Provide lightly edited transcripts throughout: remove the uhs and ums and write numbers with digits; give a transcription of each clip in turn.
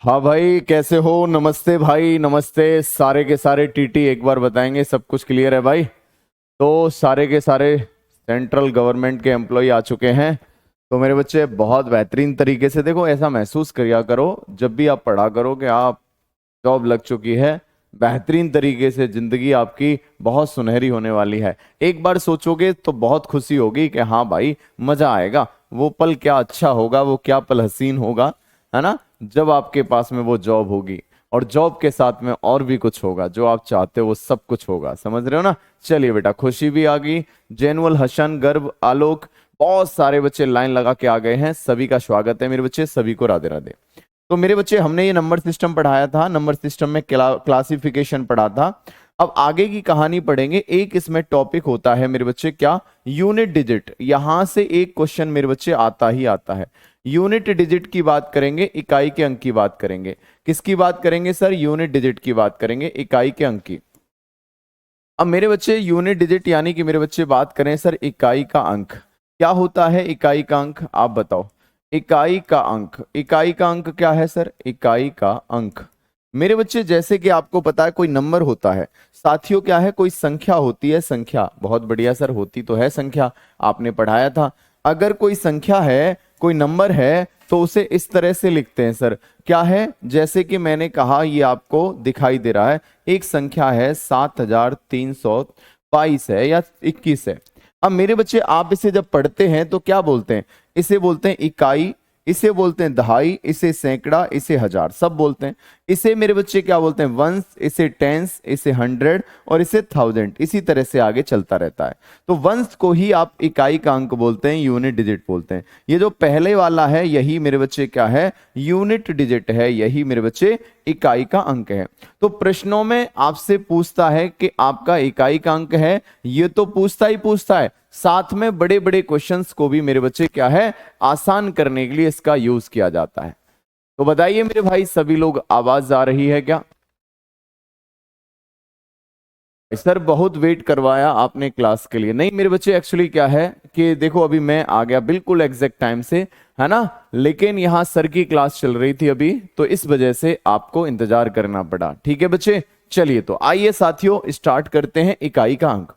हाँ भाई, कैसे हो? नमस्ते भाई, नमस्ते। सारे के सारे टीटी एक बार बताएंगे सब कुछ क्लियर है भाई? तो सारे के सारे सेंट्रल गवर्नमेंट के एम्प्लॉय आ चुके हैं। तो मेरे बच्चे बहुत बेहतरीन तरीके से देखो, ऐसा महसूस किया करो जब भी आप पढ़ा करो कि आप जॉब लग चुकी है। बेहतरीन तरीके से जिंदगी आपकी बहुत सुनहरी होने वाली है। एक बार सोचोगे तो बहुत खुशी होगी कि हाँ भाई, मजा आएगा। वो पल क्या अच्छा होगा, वो क्या पल हसीन होगा, है ना? जब आपके पास में वो जॉब होगी और जॉब के साथ में और भी कुछ होगा जो आप चाहते हो, वो सब कुछ होगा। समझ रहे हो ना? चलिए बेटा, खुशी भी आ गई। जेनुअल, हसन, गर्व, आलोक, बहुत सारे बच्चे लाइन लगा के आ गए हैं। सभी का स्वागत है मेरे बच्चे, सभी को राधे राधे। तो मेरे बच्चे, हमने ये नंबर सिस्टम पढ़ाया था, नंबर सिस्टम में क्लासिफिकेशन पढ़ा था। अब आगे की कहानी पढ़ेंगे। एक इसमें टॉपिक होता है मेरे बच्चे, क्या? Unit digit. यहां से एक क्वेश्चन मेरे बच्चे आता ही आता है। यूनिट डिजिट की बात करेंगे, इकाई के अंक की बात करेंगे। किसकी बात करेंगे सर? यूनिट डिजिट की बात करेंगे, इकाई के अंक की। अब मेरे बच्चे, यूनिट डिजिट यानी कि मेरे बच्चे बात करें सर इकाई का अंक। क्या होता है इकाई का अंक? आप बताओ। इकाई का अंक, इकाई का अंक क्या है सर? इकाई का अंक मेरे बच्चे, जैसे कि आपको पता है कोई नंबर होता है साथियों, क्या है? कोई संख्या होती है, संख्या। बहुत बढ़िया सर, होती तो है संख्या, आपने पढ़ाया था। अगर कोई संख्या है, कोई नंबर है, तो उसे इस तरह से लिखते हैं सर। क्या है? जैसे कि मैंने कहा, ये आपको दिखाई दे रहा है, एक संख्या है 7322 है या 21 है। अब मेरे बच्चे, आप इसे जब पढ़ते हैं तो क्या बोलते हैं? इसे बोलते हैं इकाई, इसे बोलते हैं दहाई, इसे सैकड़ा, इसे हजार, सब बोलते हैं। इसे मेरे बच्चे क्या बोलते हैं? वंस, इसे टेंस, इसे हंड्रेड और इसे थाउजेंड। इसी तरह से आगे चलता रहता है। तो वंस को ही आप इकाई का अंक बोलते हैं, यूनिट डिजिट बोलते हैं। ये जो पहले वाला है, यही मेरे बच्चे क्या है? यूनिट डिजिट है, यही मेरे बच्चे इकाई का अंक है। तो प्रश्नों में आपसे पूछता है कि आपका इकाई का अंक है, ये तो पूछता ही पूछता है, साथ में बड़े बड़े क्वेश्चंस को भी मेरे बच्चे क्या है? आसान करने के लिए इसका यूज किया जाता है। तो बताइए मेरे भाई, सभी लोग आवाज आ रही है क्या? सर बहुत वेट करवाया आपने क्लास के लिए। नहीं मेरे बच्चे, एक्चुअली क्या है कि देखो, अभी मैं आ गया बिल्कुल एग्जैक्ट टाइम से, है ना? लेकिन यहाँ सर की क्लास चल रही थी अभी, तो इस वजह से आपको इंतजार करना पड़ा। ठीक है बच्चे, चलिए तो आइए साथियों, स्टार्ट करते हैं इकाई का अंक।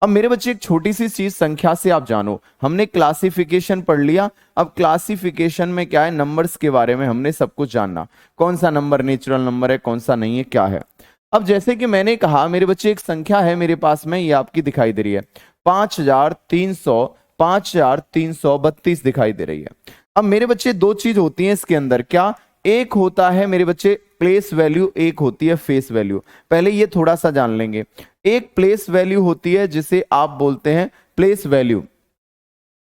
अब मेरे बच्चे, एक छोटी सी चीज संख्या से आप जानो, हमने क्लासिफिकेशन पढ़ लिया। अब क्लासिफिकेशन में क्या है? नंबर्स के बारे में हमने सब कुछ जानना, कौन सा नंबर नेचुरल नंबर है, कौन सा नहीं है, क्या है। अब जैसे कि मैंने कहा मेरे बच्चे, एक संख्या है मेरे पास में, ये आपकी दिखाई दे रही है 5332 दिखाई दे रही है। अब मेरे बच्चे, दो चीज होती हैं इसके अंदर, क्या? एक होता है मेरे बच्चे प्लेस वैल्यू, एक होती है फेस वैल्यू। पहले ये थोड़ा सा जान लेंगे। एक प्लेस वैल्यू होती है जिसे आप बोलते हैं प्लेस वैल्यू।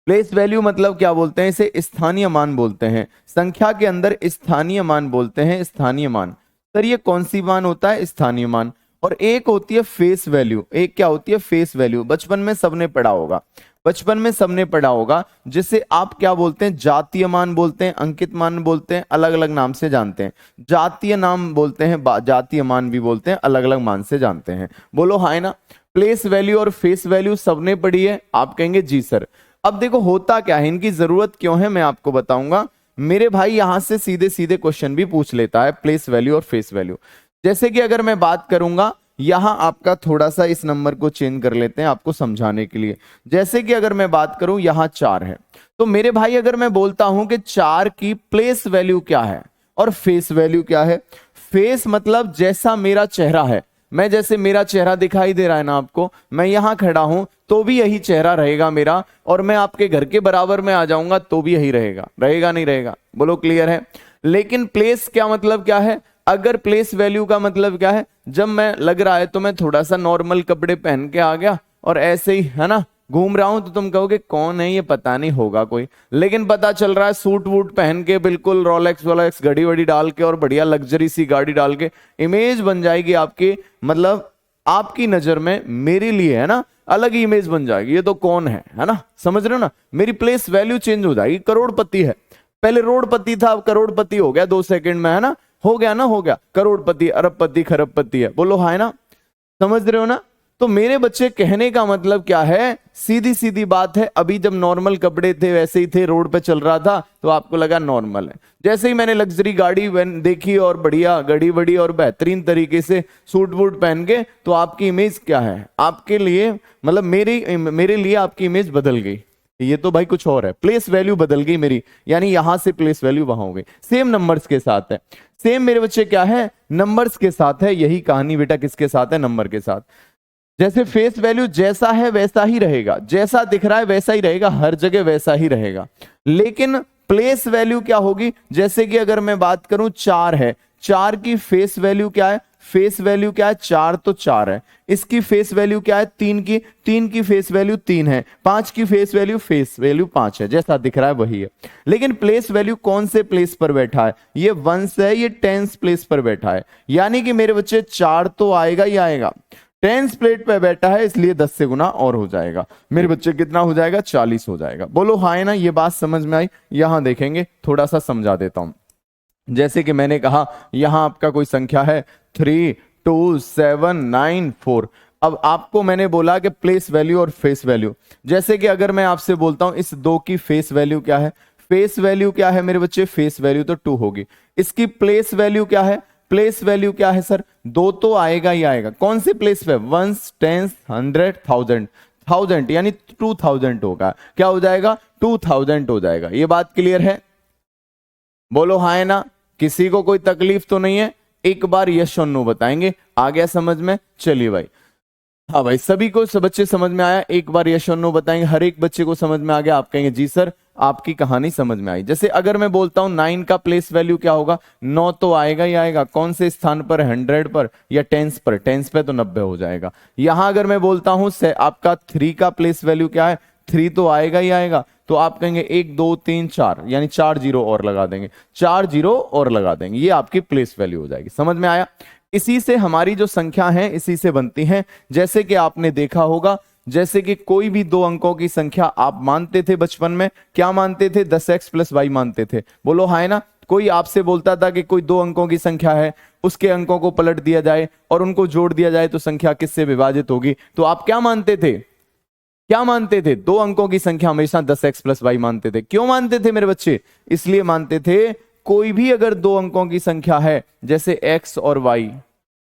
प्लेस वैल्यू मतलब क्या बोलते हैं? इसे स्थानीय मान बोलते हैं। संख्या के अंदर स्थानीय मान बोलते हैं, स्थानीय मान। सर ये कौन सी मान होता है? स्थानीय मान। और एक होती है फेस वैल्यू। एक क्या होती है? Face value. बचपन में सबने पढ़ा होगा, बचपन में सबने पढ़ा होगा, जिसे आप क्या बोलते हैं? जातीय मान बोलते हैं, अंकित मान बोलते हैं, अलग अलग नाम से जानते हैं। जातीय नाम बोलते हैं, जातीय मान भी बोलते हैं, अलग अलग मान से जानते हैं। बोलो हाय ना? प्लेस वैल्यू और फेस वैल्यू सबने पढ़ी है? आप कहेंगे जी सर। अब देखो होता क्या है, इनकी जरूरत क्यों है, मैं आपको बताऊंगा। मेरे भाई यहां से सीधे सीधे क्वेश्चन भी पूछ लेता है, प्लेस वैल्यू और फेस वैल्यू। जैसे कि अगर मैं बात करूंगा, यहां आपका थोड़ा सा इस नंबर को चेंज कर लेते हैं आपको समझाने के लिए। जैसे कि अगर मैं बात करूं, यहां 4 है, तो मेरे भाई अगर मैं बोलता हूं कि 4 की प्लेस वैल्यू क्या है और फेस वैल्यू क्या है? फेस मतलब जैसा मेरा चेहरा है, मैं जैसे मेरा चेहरा दिखाई दे रहा है ना आपको, मैं यहां खड़ा हूं तो भी यही चेहरा रहेगा मेरा, और मैं आपके घर के बराबर में आ जाऊंगा तो भी यही रहेगा। रहेगा नहीं रहेगा? बोलो क्लियर है? लेकिन प्लेस क्या मतलब क्या है? अगर प्लेस वैल्यू का मतलब क्या है? जब मैं लग रहा है तो मैं थोड़ा सा नॉर्मल कपड़े पहन के आ गया और ऐसे ही, है ना, घूम रहा हूं, तो तुम कहोगे कौन है ये, पता नहीं होगा कोई। लेकिन पता चल रहा है सूट वूट पहन के, बिल्कुल रोलेक्स वोलेक्स घड़ी वड़ी डाल के और बढ़िया लग्जरी सी गाड़ी डाल के, इमेज बन जाएगी आपकी, मतलब आपकी नजर में मेरे लिए, है ना, अलग ही इमेज बन जाएगी। ये तो कौन है ना? समझ रहे हो ना? मेरी प्लेस वैल्यू चेंज हो जाएगी। करोड़पति है, पहले रोडपति था, अब करोड़पति हो गया 2 सेकंड में, है ना? हो गया ना, हो गया करोड़पति, अरबपति, खरबपति है। बोलो हाय ना? समझ रहे हो ना? तो मेरे बच्चे कहने का मतलब क्या है, सीधी सीधी बात है, अभी जब नॉर्मल कपड़े थे वैसे ही थे, रोड पे चल रहा था तो आपको लगा नॉर्मल है। जैसे ही मैंने लग्जरी गाड़ी देखी और बढ़िया गड़ी बड़ी और बेहतरीन तरीके से सूट वूट पहन के, तो आपकी इमेज क्या है, आपके लिए मतलब मेरे लिए आपकी इमेज बदल गई। ये तो भाई कुछ और है, प्लेस वैल्यू बदल गई मेरी, यानी यहां से प्लेस वैल्यू वहां हो गई। सेम नंबर्स के साथ है, सेम मेरे बच्चे क्या है, नंबर्स के साथ है। यही कहानी बेटा किसके साथ है, नंबर के साथ। जैसे फेस वैल्यू जैसा है वैसा ही रहेगा, जैसा दिख रहा है वैसा ही रहेगा, हर जगह वैसा ही रहेगा। लेकिन प्लेस वैल्यू क्या होगी, जैसे कि अगर मैं बात करूं 4 है, 4 की फेस वैल्यू क्या है, फेस वैल्यू क्या है 4, तो 4 है। इसकी फेस वैल्यू क्या है 3 की, 3 की फेस वैल्यू 3 है। 5 की फेस वैल्यू 5 है, जैसा दिख रहा है वही है। लेकिन प्लेस वैल्यू कौन से प्लेस पर बैठा है, ये वंस है, ये टेंस प्लेस पर बैठा है। यानी कि मेरे बच्चे 4 तो आएगा ही आएगा, टेंस प्लेट पे बैठा है इसलिए 10 से गुना और हो जाएगा। मेरे बच्चे कितना हो जाएगा, 40 हो जाएगा। बोलो हाँ है ना, ये बात समझ में आई। यहां देखेंगे, थोड़ा सा समझा देता हूं। जैसे कि मैंने कहा यहां आपका कोई संख्या है 3 2 7 9 4। अब आपको मैंने बोला कि प्लेस वैल्यू और फेस वैल्यू। जैसे कि अगर मैं आपसे बोलता हूं इस 2 की फेस वैल्यू क्या है, फेस वैल्यू क्या है मेरे बच्चे, फेस वैल्यू तो 2 होगी। इसकी प्लेस वैल्यू क्या है, प्लेस वैल्यू क्या है सर, 2 तो आएगा ही आएगा। कौन सी प्लेस पे, वंस, टेंस, 100, 1000, 1000 यानी 2000 होगा। क्या हो जाएगा, 2000 हो जाएगा। ये बात क्लियर है, बोलो हाँ है ना, किसी को कोई तकलीफ तो नहीं है। एक बार यस और नो बताएंगे, आ गया समझ में। चलिए भाई, हाँ भाई सभी को सब बच्चे समझ में आया, एक बार यस और नो बताएंगे। हर एक बच्चे को समझ में आ गया, आप कहेंगे जी सर आपकी कहानी समझ में आई। जैसे अगर मैं बोलता हूं 9 का प्लेस वैल्यू क्या होगा, 9 तो आएगा ही आएगा। कौन से स्थान पर, 100 पर या टेंस पर, टेंस पे तो 90 हो जाएगा। यहां अगर मैं बोलता हूं आपका 3 का प्लेस वैल्यू क्या है, 3 तो आएगा ही आएगा। तो आप कहेंगे 1 2 3 4, यानी 4 जीरो और लगा देंगे, 4 जीरो और लगा देंगे, ये आपकी प्लेस वैल्यू हो जाएगी। समझ में आया। इसी से हमारी जो संख्या है इसी से बनती हैं। जैसे कि आपने देखा होगा, जैसे कि कोई भी 2 अंकों की संख्या आप मानते थे बचपन में, क्या मानते थे, 10x + y मानते थे। बोलो हाँ है ना। कोई आपसे बोलता था कि कोई 2 अंकों की संख्या है, उसके अंकों को पलट दिया जाए और उनको जोड़ दिया जाए तो संख्या किससे विभाजित होगी, तो आप क्या मानते थे, क्या मानते थे, 2 अंकों की संख्या हमेशा 10x + y मानते थे। क्यों मानते थे मेरे बच्चे, इसलिए मानते थे कोई भी अगर 2 अंकों की संख्या है जैसे x और y,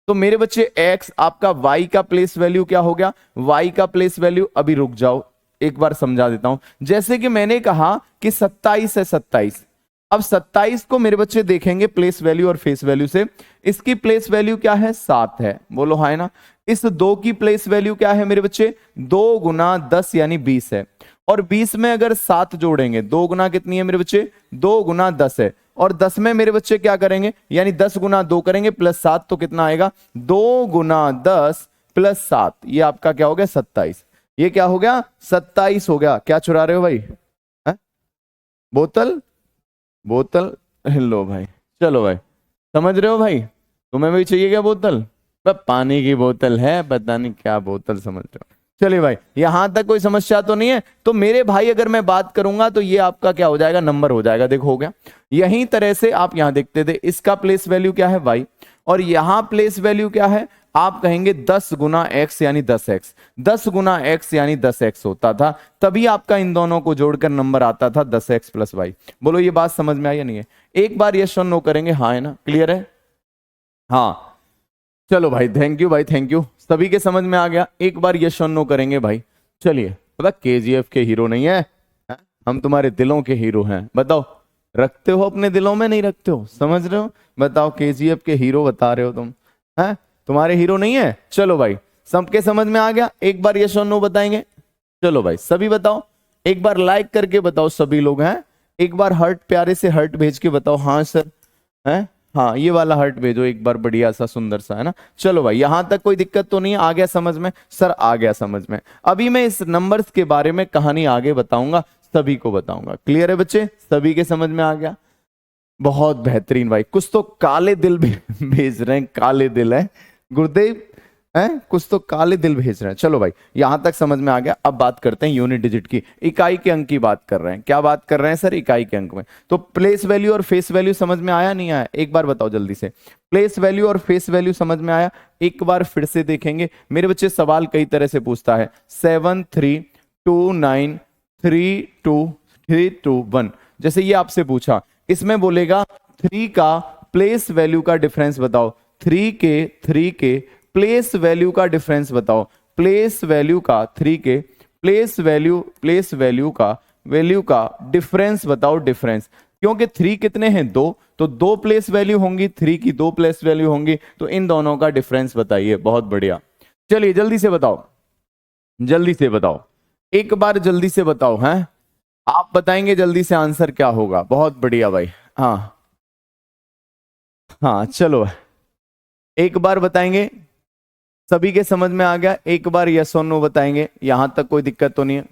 तो मेरे बच्चे x आपका y का प्लेस वैल्यू क्या हो गया, y का प्लेस वैल्यू, अभी रुक जाओ एक बार समझा देता हूं। जैसे कि मैंने कहा कि 27 है 27, अब 27 को मेरे बच्चे देखेंगे प्लेस वैल्यू और फेस वैल्यू से, इसकी प्लेस वैल्यू क्या है, 7 है। बोलो हाँ है ना। इस 2 की प्लेस वैल्यू क्या है मेरे बच्चे, 2 × 10 यानी 20 है। और 20 में अगर 7 जोड़ेंगे, 2 गुना कितनी है मेरे बच्चे, 2 × 10 है। और 10 में मेरे बच्चे क्या करेंगे, यानी 10 × 2 करेंगे +7, तो कितना आएगा, 2 × 10 + 7, ये आपका क्या हो गया 27। ये क्या हो गया 27 हो गया। क्या चुरा रहे हो भाई, है? बोतल, बोतल लो भाई, चलो भाई, समझ रहे हो भाई, तुम्हें भी चाहिए क्या बोतल, पानी की बोतल है, पता नहीं क्या बोतल समझ रहे हो। चलिए भाई, यहां तक कोई समस्या तो नहीं है। तो मेरे भाई अगर मैं बात करूंगा तो ये आपका क्या हो जाएगा, नंबर हो जाएगा। देखो हो गया। यही तरह से आप यहां देखते थे, इसका प्लेस वैल्यू क्या है y, और यहां प्लेस वैल्यू क्या है, आप कहेंगे 10 × x यानी 10x, 10 × x यानी 10x होता था, तभी आपका इन दोनों को जोड़कर नंबर आता था 10x + y। बोलो ये बात समझ में आई या नहीं है। एक बार यस और नो करेंगे, हाँ है ना, क्लियर है, हाँ। चलो भाई, थैंक यू भाई, थैंक यू, सभी के समझ में आ गया। एक बार यस और नो करेंगे भाई। चलिए, पता KGF के हीरो नहीं है, हम तुम्हारे दिलों के हीरो हैं। बताओ रखते हो अपने दिलों में, नहीं रखते हो, समझ रहे हो, बताओ KGF के हीरो बता रहे हो तुम, हैं, तुम्हारे हीरो नहीं है। चलो भाई, सबके समझ में आ गया। एक बार यस और नो बताएंगे। चलो भाई सभी बताओ, एक बार लाइक करके बताओ सभी लोग, हैं, एक बार हर्ट, प्यारे से हर्ट भेज के बताओ हाँ सर, हैं, हाँ ये वाला हर्ट भेजो एक बार, बढ़िया सा सुंदर सा, है ना। चलो भाई, यहां तक कोई दिक्कत तो नहीं है, आ गया समझ में, सर आ गया समझ में। अभी मैं इस नंबर्स के बारे में कहानी आगे बताऊंगा, सभी को बताऊंगा। क्लियर है बच्चे, सभी के समझ में आ गया, बहुत बेहतरीन भाई। कुछ तो काले दिल भी भेज रहे हैं, काले दिल है गुरुदेव, हैं, कुछ तो काले दिल भेज रहे हैं। चलो भाई यहां तक समझ में आ गया। अब बात करते हैं यूनिट डिजिट की, इकाई के अंक की बात कर रहे हैं। क्या बात कर रहे हैं सर? इकाई के अंक में। तो प्लेस वैल्यू और फेस वैल्यू समझ में आया नहीं आया? एक बार बताओ जल्दी से। प्लेस वैल्यू और फेस वैल्यू समझ में आया? एक बार फिर से देखेंगे। मेरे बच्चे सवाल कई तरह से पूछता है, 7 3 2 9 3 2 3 2 1, जैसे ये आपसे पूछा, इसमें बोलेगा 3 का प्लेस वैल्यू का डिफरेंस बताओ। 3 के प्लेस वैल्यू का डिफरेंस बताओ। प्लेस वैल्यू का 3 के प्लेस वैल्यू का डिफरेंस बताओ। डिफरेंस, क्योंकि 3 कितने हैं? 2, तो 2 प्लेस वैल्यू होंगी, 3 की 2 प्लेस वैल्यू होंगी, तो इन दोनों का डिफरेंस बताइए। बहुत बढ़िया, चलिए जल्दी से बताओ, जल्दी से बताओ, एक बार जल्दी से बताओ। हैं, आप बताएंगे जल्दी से आंसर क्या होगा। बहुत बढ़िया भाई। हाँ हाँ, चलो एक बार बताएंगे। सभी के समझ में आ गया? एक बार यस और नो बताएंगे, यहां तक कोई दिक्कत तो नहीं है?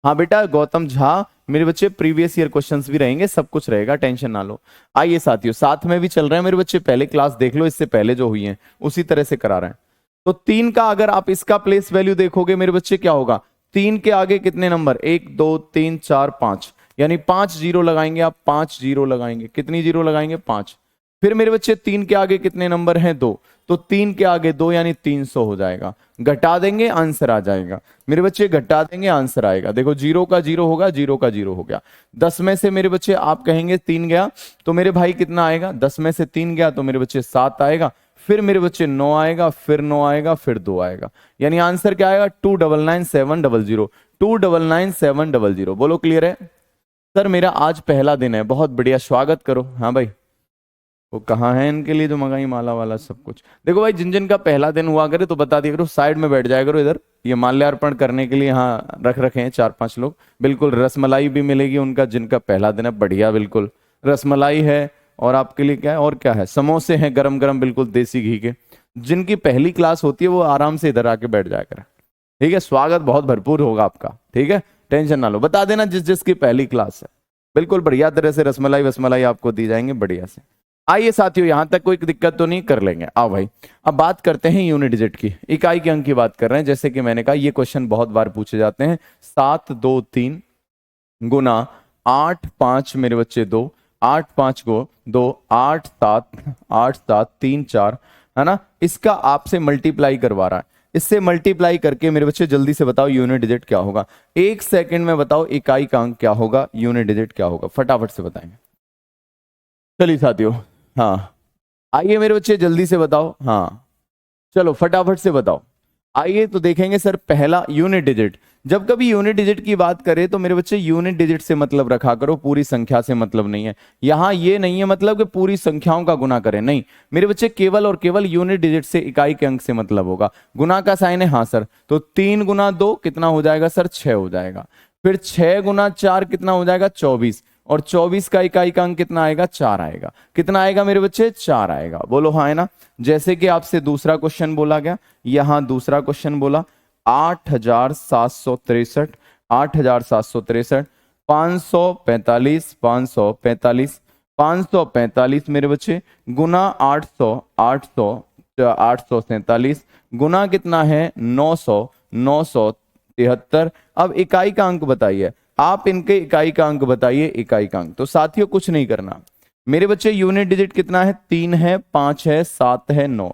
हाँ बेटा गौतम झा, मेरे बच्चे प्रीवियस ईयर क्वेश्चंस भी रहेंगे, सब कुछ रहेगा, टेंशन ना लो। आइए साथियों, साथ में भी चल रहे हैं मेरे बच्चे, पहले क्लास देख लो, इससे पहले जो हुई है उसी तरह से करा रहे हैं। तो 3 का अगर आप इसका प्लेस वैल्यू देखोगे मेरे बच्चे, क्या होगा? 3 के आगे कितने नंबर? 1 2 3 4 5, यानी 5 जीरो लगाएंगे आप, 5 जीरो लगाएंगे। कितनी जीरो लगाएंगे? 5। फिर मेरे बच्चे 3 के आगे कितने नंबर हैं? 2, तो 3 के आगे 2 यानी 300 हो जाएगा। घटा देंगे आंसर आ जाएगा मेरे बच्चे, घटा देंगे आंसर आएगा। देखो जीरो का जीरो होगा, जीरो का जीरो हो गया। 10 में से मेरे बच्चे आप कहेंगे 3 गया, तो मेरे भाई कितना आएगा? 10 में से 3 गया तो मेरे बच्चे 7 आएगा, फिर मेरे बच्चे 9 आएगा, फिर 9 आएगा, फिर 2 आएगा, यानी आंसर क्या आएगा? 299700। 299700। बोलो क्लियर है? सर मेरा आज पहला दिन है। बहुत बढ़िया, स्वागत करो। हाँ भाई, वो कहाँ है इनके लिए जो मंगाई माला वाला सब कुछ। देखो भाई, जिन जिन का पहला दिन हुआ करे तो बता दिया करो, साइड में बैठ जाया करो इधर, ये माल्यार्पण करने के लिए यहाँ रख रखे हैं 4-5 लोग। बिल्कुल रसमलाई भी मिलेगी उनका जिनका पहला दिन है। बढ़िया, बिल्कुल रसमलाई है, और आपके लिए क्या है, और क्या है? समोसे हैं गरम गरम, बिल्कुल देसी घी के। जिनकी पहली क्लास होती है वो आराम से इधर आके बैठ जाया करें, ठीक है? स्वागत बहुत भरपूर होगा आपका, ठीक है? टेंशन ना लो, बता देना जिस जिसकी पहली क्लास है, बिल्कुल बढ़िया तरह से रसमलाई वसमलाई आपको दी जाएंगे बढ़िया से। आइए साथियों, यहां तक कोई दिक्कत तो नहीं, कर लेंगे। आओ भाई, अब बात करते हैं यूनिट डिजिट की, इकाई के अंक की बात कर रहे हैं। जैसे कि मैंने कहा ये क्वेश्चन बहुत बार पूछे जाते हैं। 7 2 3 गुना 8 5 मेरे बच्चे 2, 8 5 को 2, 8 7 3 4, है ना? इसका आपसे मल्टीप्लाई करवा रहा है, इससे मल्टीप्लाई करके मेरे बच्चे जल्दी से बताओ यूनिट डिजिट क्या होगा। 1 सेकंड में बताओ इकाई का अंक क्या होगा, यूनिट डिजिट क्या होगा, फटाफट से बताएंगे। चलिए साथियों, हाँ आइए मेरे बच्चे जल्दी से बताओ। हाँ चलो फटाफट से बताओ। आइए तो देखेंगे सर, पहला यूनिट डिजिट। जब कभी यूनिट डिजिट की बात करें तो मेरे बच्चे यूनिट डिजिट से मतलब रखा करो, पूरी संख्या से मतलब नहीं है। यहां ये नहीं है मतलब कि पूरी संख्याओं का गुना करें, नहीं मेरे बच्चे, केवल और केवल यूनिट डिजिट से, इकाई के अंक से मतलब होगा। गुना का साइन है, हाँ सर, तो 3 गुना 2 कितना हो जाएगा सर? 6 हो जाएगा। फिर 6 गुना 4 कितना हो जाएगा? 24, और 24 का इकाई का अंक कितना आएगा? 4 आएगा। कितना आएगा मेरे बच्चे? 4 आएगा। बोलो हाँ है ना? जैसे कि आपसे दूसरा क्वेश्चन बोला गया, यहां दूसरा क्वेश्चन बोला 8763, 8763, 545, 545, 545 मेरे बच्चे गुना 800, 800, 847 गुना कितना है? 900, 973। अब इकाई का अंक बताइए आप, इनके इकाई का अंक बताइए, इकाई का अंक। तो साथियों कुछ नहीं करना मेरे बच्चे, यूनिट डिजिट कितना है? 3 है, 5 है, 7 है, 9।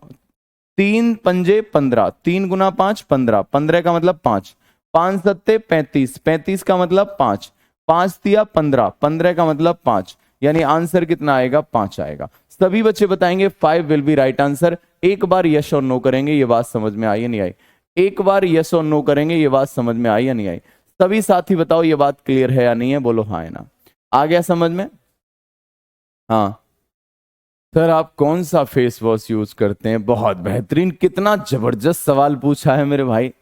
3 पंजे 15, 3 गुना 5 15, 15 का मतलब 5, 5 सत्ते 35, 35 का मतलब 5, 5 दिया 15, 15 का मतलब 5, यानी आंसर कितना आएगा? 5 आएगा। सभी बच्चे बताएंगे 5 विल बी राइट आंसर। एक बार यस और नो करेंगे, ये बात समझ में आई या नहीं आई? एक बार यस और नो करेंगे, ये बात समझ में आई या नहीं आई? सभी साथी बताओ ये बात क्लियर है या नहीं है? बोलो हाँ है ना? आ गया समझ में? हाँ सर आप कौन सा फेस वॉश यूज करते हैं? बहुत बेहतरीन, कितना जबरदस्त सवाल पूछा है मेरे भाई।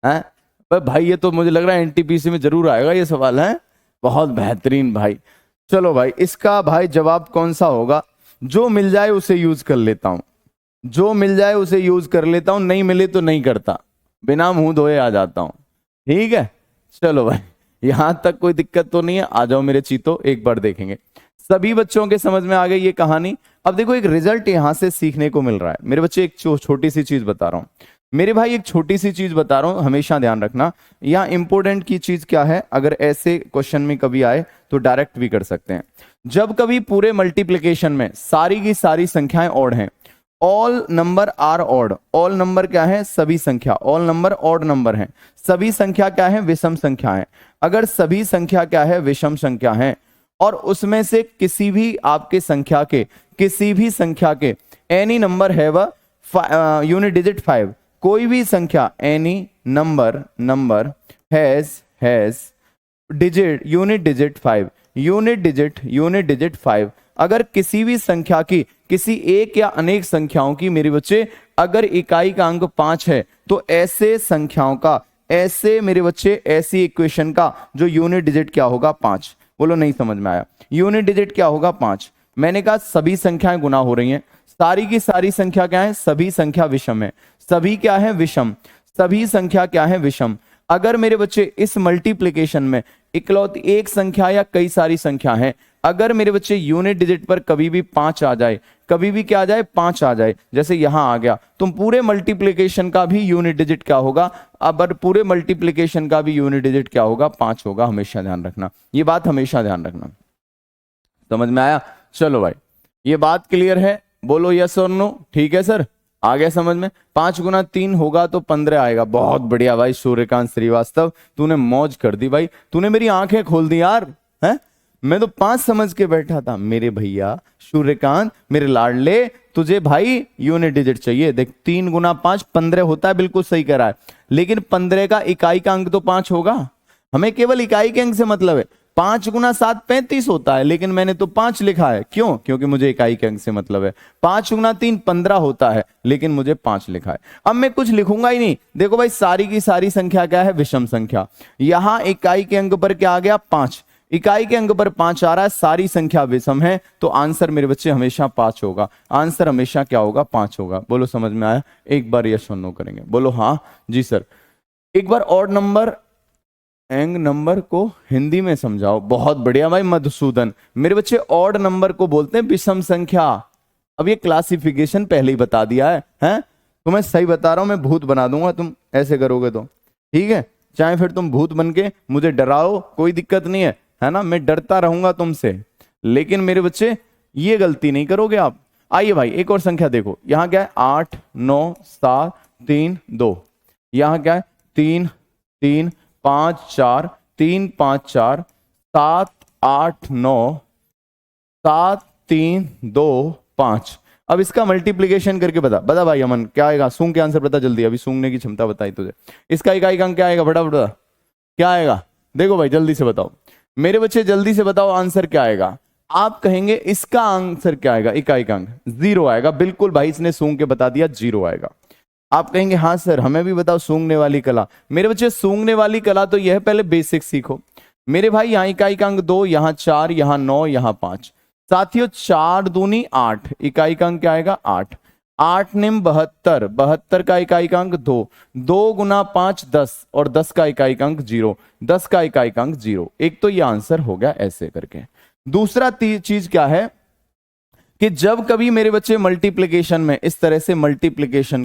हैं पर भाई ये तो मुझे लग रहा है एनटीपीसी में जरूर आएगा ये सवाल, है बहुत बेहतरीन भाई। चलो भाई, इसका भाई जवाब कौन सा होगा? जो मिल जाए उसे यूज कर लेता हूं, जो मिल जाए उसे यूज कर लेता हूं, नहीं मिले तो नहीं करता, बिना मुंह धोए आ जाता हूं, ठीक है? चलो भाई, यहां तक कोई दिक्कत तो नहीं है? आ जाओ मेरे चीतो, एक बार देखेंगे। सभी बच्चों के समझ में आ गई ये कहानी? अब देखो एक रिजल्ट यहां से सीखने को मिल रहा है मेरे बच्चे। एक छोटी सी चीज बता रहा हूं, मेरे भाई एक छोटी सी चीज बता रहा हूं, हमेशा ध्यान रखना। यहाँ इंपॉर्टेंट की चीज क्या है, अगर ऐसे क्वेश्चन में कभी आए तो डायरेक्ट भी कर सकते हैं। जब कभी पूरे मल्टीप्लिकेशन में सारी की सारी संख्याएं ऑड हैं, all number are odd, all number क्या है, सभी संख्या, ऑल नंबर ऑड नंबर है, सभी संख्या क्या है, विषम संख्या है। अगर सभी संख्या क्या है, विषम संख्या है, और उसमें से किसी भी आपके संख्या के, किसी भी संख्या के एनी नंबर है वह यूनिट डिजिट 5, कोई भी संख्या any number has digit unit digit 5, unit digit 5, अगर किसी भी संख्या की, किसी एक या अनेक संख्याओं की मेरे बच्चे अगर इकाई का अंक 5 है, तो ऐसे संख्याओं का, ऐसे मेरे बच्चे ऐसी इक्वेशन का जो यूनिट डिजिट क्या होगा, 5। बोलो नहीं समझ में आया, यूनिट डिजिट क्या होगा, 5। मैंने कहा सभी संख्याएं गुना हो रही हैं, सारी की सारी संख्या क्या है, सभी संख्या विषम है, सभी क्या है, विषम, सभी संख्या क्या है, विषम। अगर मेरे बच्चे इस मल्टीप्लिकेशन में इकलौती एक संख्या या कई सारी संख्या है, अगर मेरे बच्चे यूनिट डिजिट पर कभी भी 5 आ जाए, कभी भी क्या आ जाए, 5 आ जाए, जैसे यहां आ गया, तो पूरे मल्टीप्लिकेशन का भी यूनिट डिजिट क्या होगा, अब पूरे मल्टीप्लिकेशन का भी यूनिट डिजिट क्या होगा, 5 होगा। हमेशा ध्यान रखना, ये बात हमेशा ध्यान रखना। समझ में आया? चलो भाई, ये बात क्लियर है, बोलो यस और नो। ठीक है सर, आ गया समझ में? 5 गुना 3 होगा तो 15 आएगा। बहुत बढ़िया भाई सूर्यकांत श्रीवास्तव, तूने मौज कर दी भाई, तूने मेरी आंखें खोल दी यार। है, मैं तो 5 समझ के बैठा था। मेरे भैया सूर्यकांत, मेरे लाडले, तुझे भाई यूनिट डिजिट चाहिए। देख 3 गुना 5 15 होता है, बिल्कुल सही कह रहा है, लेकिन 15 का इकाई का अंक तो 5 होगा। हमें केवल इकाई के अंक से मतलब है। 5 गुना 7 35 होता है, लेकिन मैंने तो 5 लिखा है, क्यों? क्योंकि मुझे इकाई के अंक से मतलब है। 5 गुना 3 15 होता है, लेकिन मुझे 5 लिखा है। अब मैं कुछ लिखूंगा ही नहीं। देखो भाई, सारी की सारी संख्या क्या है, विषम संख्या। यहां इकाई के अंक पर क्या आ गया, 5, इकाई के अंक पर 5 आ रहा है, सारी संख्या विषम है, तो आंसर मेरे बच्चे हमेशा 5 होगा। आंसर हमेशा क्या होगा, 5 होगा। बोलो समझ में आया? एक बार यस और नो करेंगे, बोलो हाँ जी सर। एक बार ऑड नंबर एंग नंबर को हिंदी में समझाओ। बहुत बढ़िया भाई मधुसूदन। मेरे बच्चे ऑड नंबर को बोलते हैं विषम संख्या। अब ये क्लासिफिकेशन पहले ही बता दिया है? तो मैं सही बता रहा हूं, मैं भूत बना दूंगा तुम ऐसे करोगे तो। ठीक है, चाहे फिर तुम भूत बन के मुझे डराओ, कोई दिक्कत नहीं है ना, मैं डरता रहूंगा तुमसे, लेकिन मेरे बच्चे ये गलती नहीं करोगे आप। आइए भाई, एक और संख्या देखो, यहां क्या है, 8 9 7 3 2, यहां क्या है, 3 3 5 4 3 5 4 7 8 9 7 3 2 5। अब इसका मल्टीप्लिकेशन करके बता भाई अमन, क्या आएगा? सूंघ के आंसर बता जल्दी, अभी सूंघने की क्षमता बताई तुझे। इसका इकाई का अंक क्या आएगा, फटाफट बता, क्या आएगा? देखो भाई जल्दी से बताओ मेरे बच्चे, जल्दी से बताओ आंसर क्या आएगा। आप कहेंगे इसका आंसर क्या आएगा, इकाई का अंक 0 आएगा। बिल्कुल भाई, इसने सूंघ के बता दिया, 0 आएगा। आप कहेंगे हाँ सर हमें भी बताओ सूंघने वाली कला। मेरे बच्चे सूंघने वाली कला तो यह है, पहले बेसिक सीखो मेरे भाई। यहाँ इकाई का अंक 2, यहाँ 4, यहाँ 9, यहाँ 5। साथियों 4 दूनी 8, इकाई का अंक क्या आएगा, 8। 8 निम 72, 72 का इकाई का अंक 2, 2 गुना 5 10, और 10 का इकाई का अंक 0, 10 का इकाई का अंक 0। एक तो ये आंसर हो गया ऐसे करके। दूसरा चीज क्या है कि जब कभी मेरे बच्चे मल्टीप्लिकेशन में इस तरह से, मल्टीप्लिकेशन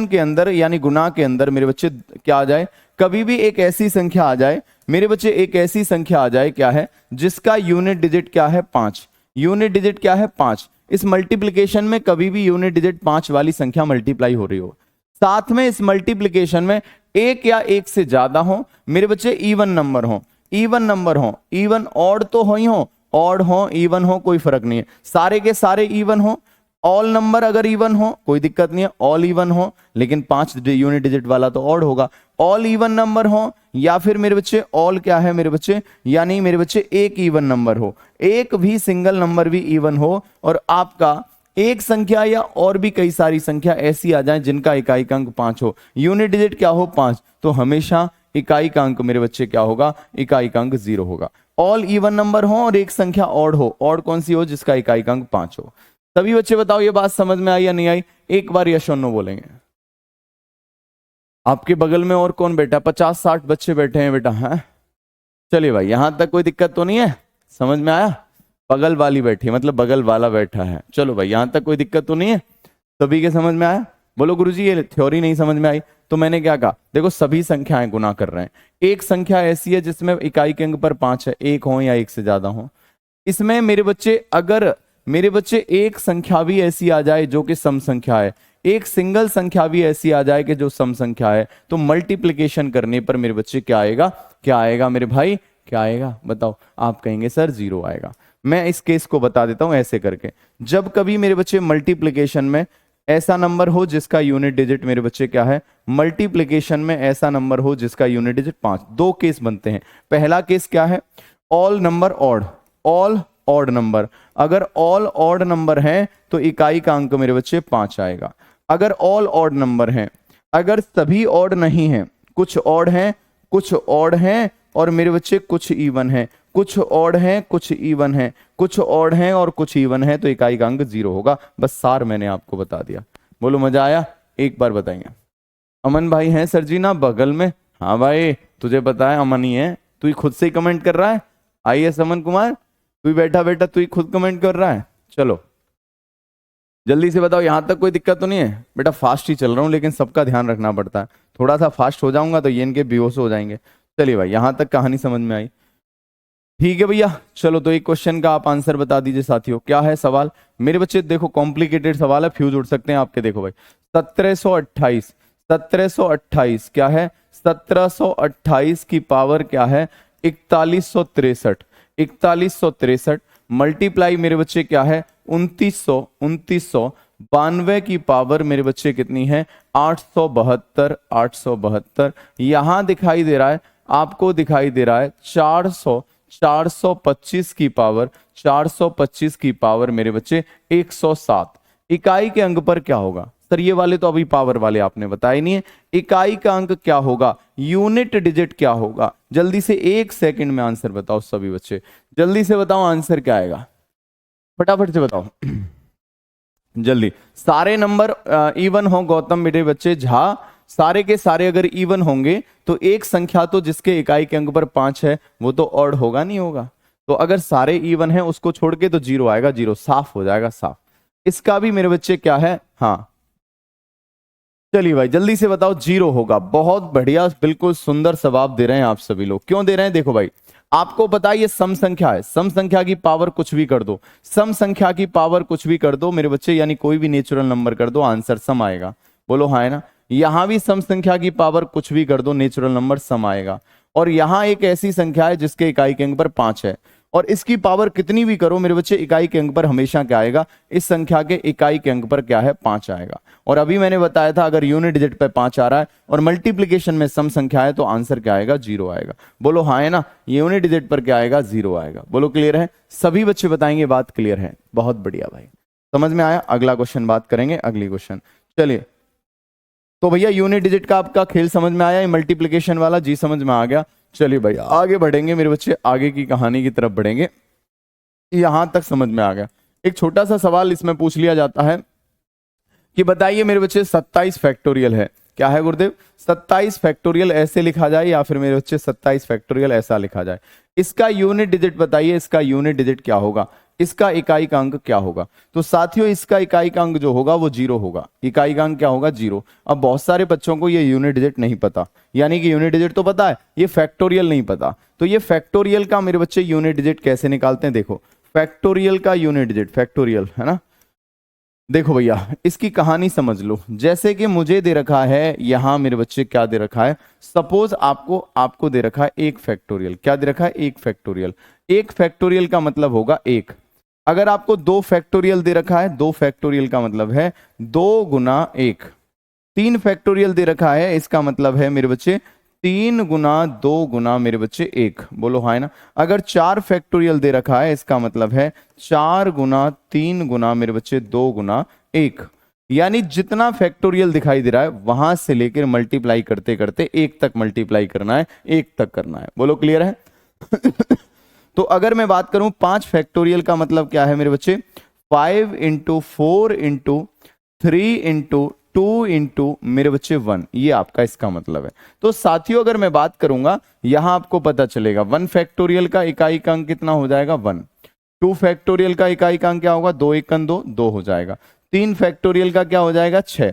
के अंदर यानी गुना के अंदर मेरे बच्चे क्या आ जाए, कभी भी एक ऐसी संख्या आ जाए मेरे बच्चे, एक ऐसी संख्या आ जाए क्या है, जिसका यूनिट डिजिट क्या है, 5। यूनिट डिजिट क्या है, 5। इस मल्टीप्लिकेशन में कभी भी यूनिट डिजिट 5 वाली संख्या मल्टीप्लाई हो रही हो, साथ में इस मल्टीप्लिकेशन में एक या एक से ज्यादा हो मेरे बच्चे, इवन नंबर हो, इवन ऑड तो हो ही हो, ऑड हो इवन हो कोई फर्क नहीं है, सारे के सारे इवन हो। ऑल नंबर अगर इवन हो कोई दिक्कत नहीं है, ऑल इवन हो, लेकिन 5 यूनिट डिजिट वाला तो ऑड होगा। ऑल इवन नंबर हो, या फिर मेरे बच्चे ऑल क्या है मेरे बच्चे, यानी मेरे बच्चे एक इवन नंबर हो, एक भी सिंगल नंबर भी इवन हो, और आपका एक संख्या या और भी कई सारी संख्या ऐसी आ जाए जिनका इकाई का अंक 5 हो, यूनिट डिजिट क्या हो, 5, तो हमेशा इकाई का अंक मेरे बच्चे क्या होगा, इकाई का अंक 0 होगा। ऑल इवन नंबर हो और एक संख्या ऑड हो, ऑड कौन सी हो, जिसका इकाई का अंक 5 हो। सभी बच्चे बताओ ये बात समझ में आई या नहीं आई? एक बार यस और नो बोलेंगे। आपके बगल में और कौन बैठा? 50-60 बच्चे बैठे हैं बेटा। है, चलिए भाई, यहां तक कोई दिक्कत तो नहीं है, समझ में आया? बगल वाली बैठी मतलब बगल वाला बैठा है। चलो भाई, यहां तक कोई दिक्कत तो नहीं है, सभी के समझ में आया? बोलो गुरुजी ये थ्योरी नहीं समझ में आई। तो मैंने क्या कहा, देखो सभी संख्याएं गुना कर रहे हैं। एक संख्या ऐसी है जिसमें इकाई के अंक पर 5 है, एक हो या एक से ज्यादा हो। इसमें मेरे बच्चे, अगर मेरे बच्चे एक संख्या भी ऐसी आ जाए जो कि सम संख्या है, एक सिंगल संख्या भी ऐसी आ जाए कि जो सम संख्या है, तो मल्टीप्लिकेशन करने पर मेरे बच्चे क्या आएगा, क्या आएगा मेरे भाई, क्या आएगा बताओ? आप कहेंगे सर 0 आएगा। मैं इस केस को बता देता हूं ऐसे करके। जब कभी मेरे बच्चे मल्टीप्लिकेशन में ऐसा नंबर हो जिसका यूनिट डिजिट मेरे बच्चे क्या है, मल्टीप्लिकेशन में ऐसा नंबर हो जिसका यूनिट डिजिट 5, दो केस बनते हैं। पहला केस क्या है, all number odd, all odd number. अगर ऑल ऑड नंबर है तो इकाई का अंक मेरे बच्चे 5 आएगा। अगर ऑल ऑड नंबर है, अगर सभी ऑड नहीं है, कुछ ऑड है कुछ ऑड है और मेरे बच्चे कुछ इवन है, कुछ ऑड है कुछ इवन है, कुछ ऑड है और कुछ इवन है, तो इकाई का अंक 0 होगा। बस सार मैंने आपको बता दिया। बोलो मजा आया? एक बार बताएंगे। अमन भाई हैं सर जी ना बगल में? हाँ भाई तुझे पता है अमन ही है, तू ही खुद से ही कमेंट कर रहा है। आईएएस अमन कुमार, तू ही बैठा बैठा तू ही खुद कमेंट कर रहा है। चलो जल्दी से बताओ, यहां तक कोई दिक्कत तो नहीं है? बेटा फास्ट ही चल रहा हूं लेकिन सबका ध्यान रखना पड़ता है, थोड़ा सा फास्ट हो जाऊंगा तो ये इनके बेहोश हो जाएंगे। चलिए भाई यहां तक कहानी समझ में आई? ठीक है भैया चलो, तो एक क्वेश्चन का आप आंसर बता दीजिए साथियों। क्या है सवाल मेरे बच्चे? देखो कॉम्प्लिकेटेड सवाल है, फ्यूज उड़ सकते हैं आपके। देखो भाई 1728, 1728 क्या है? 1728 की पावर क्या है? 4163, 4163 मल्टीप्लाई मेरे बच्चे क्या है? 2900, 2992 की पावर मेरे बच्चे कितनी है? 872, 872। यहां दिखाई दे रहा है, आपको दिखाई दे रहा है 400, 425 की पावर, 425 की पावर मेरे बच्चे 107। इकाई के अंक पर क्या होगा? सर ये वाले तो अभी पावर वाले आपने बताए नहीं है। इकाई का अंक क्या होगा? यूनिट डिजिट क्या होगा? जल्दी से 1 सेकंड में आंसर बताओ सभी बच्चे, जल्दी से बताओ आंसर क्या आएगा, फटाफट से बताओ जल्दी। सारे नंबर इवन हो गौतम मेरे बच्चे झा, सारे के सारे अगर इवन होंगे तो एक संख्या तो जिसके इकाई के अंक पर 5 है वो तो ऑड होगा नहीं होगा। तो अगर सारे इवन है उसको छोड़ के तो 0 आएगा, 0 साफ हो जाएगा, साफ। इसका भी मेरे बच्चे क्या है? हाँ चलिए भाई जल्दी से बताओ 0 होगा। बहुत बढ़िया, बिल्कुल सुंदर जवाब दे रहे हैं आप सभी लोग। क्यों दे रहे हैं? देखो भाई आपको पता है ये सम संख्या है, सम संख्या की पावर कुछ भी कर दो, सम संख्या की पावर कुछ भी कर दो मेरे बच्चे, यानी कोई भी नेचुरल नंबर कर दो, आंसर सम आएगा। बोलो हाँ है ना? यहां भी सम संख्या की पावर कुछ भी कर दो, नेचुरल नंबर सम आएगा। और यहां एक ऐसी संख्या है जिसके इकाई के अंक पर 5 है, और इसकी पावर कितनी भी करो मेरे बच्चे, इकाई के अंक पर हमेशा क्या आएगा? इस संख्या के इकाई के अंक पर क्या है? 5 आएगा। और अभी मैंने बताया था अगर यूनिट डिजिट पे 5 आ रहा है और मल्टीप्लीकेशन में सम संख्या है तो आंसर क्या आएगा? 0 आएगा। बोलो हाँ है ना? यूनिट डिजिट पर क्या आएगा? 0 आएगा। बोलो क्लियर है? सभी बच्चे बताएंगे बात क्लियर है? बहुत बढ़िया भाई, समझ में आया? अगला क्वेश्चन बात करेंगे, अगली क्वेश्चन। चलिए तो भैया यूनिट डिजिट का आपका खेल समझ में आया, मल्टीप्लीकेशन वाला? जी समझ में आ गया। चलिए भाई आगे बढ़ेंगे मेरे बच्चे, आगे की कहानी की तरफ बढ़ेंगे। यहां तक समझ में आ गया। एक छोटा सा सवाल इसमें पूछ लिया जाता है कि बताइए मेरे बच्चे 27 फैक्टोरियल है। क्या है गुरुदेव? 27 फैक्टोरियल ऐसे लिखा जाए या फिर मेरे बच्चे 27 फैक्टोरियल ऐसा लिखा जाए? इसका यूनिट डिजिट बताइए, इसका यूनिट डिजिट क्या होगा? इसका इकाई का अंक क्या होगा? तो साथियों इसका इकाई का अंक जो होगा वो 0 होगा। इकाई का अंक क्या होगा? 0। अब बहुत सारे बच्चों को ये यूनिट डिजिट नहीं पता, यानी कि यूनिट डिजिट तो पता है, ये फैक्टोरियल नहीं पता। तो ये फैक्टोरियल का मेरे बच्चे यूनिट डिजिट कैसे निकालते हैं? देखो फैक्टोरियल का यूनिट डिजिट, फैक्टोरियल है ना, देखो भैया इसकी कहानी समझ लो। जैसे कि मुझे दे रखा है यहां मेरे बच्चे, क्या दे रखा है? सपोज आपको दे रखा है 1 फैक्टोरियल। क्या दे रखा है? 1 फैक्टोरियल। 1 फैक्टोरियल का मतलब होगा 1। अगर आपको 2 फैक्टोरियल दे रखा है, 2 फैक्टोरियल का मतलब है 2 गुना 1। 3 फैक्टोरियल दे रखा है, इसका मतलब है मेरे बच्चे 3 गुना 2 गुना मेरे बच्चे 1। बोलो हाँ है ना? अगर 4 फैक्टोरियल दे रखा है, इसका मतलब है 4 गुना 3 गुना मेरे बच्चे 2 गुना 1। यानी जितना फैक्टोरियल दिखाई दे रहा है वहां से लेकर मल्टीप्लाई करते करते 1 तक मल्टीप्लाई करना है, 1 तक करना है। बोलो क्लियर है? तो अगर मैं बात करूं 5 फैक्टोरियल का मतलब क्या है मेरे बच्चे? 5 इंटू 4 इंटू 3 इंटू 2 इंटू मेरे बच्चे 1, ये आपका इसका मतलब है। तो साथियों अगर मैं बात करूंगा यहां आपको पता चलेगा 1 फैक्टोरियल का इकाई का अंक कितना हो जाएगा? 1। 2 फैक्टोरियल का इकाई का अंक क्या होगा? 2 1 2 2 हो जाएगा। 3 फैक्टोरियल का क्या हो जाएगा 6,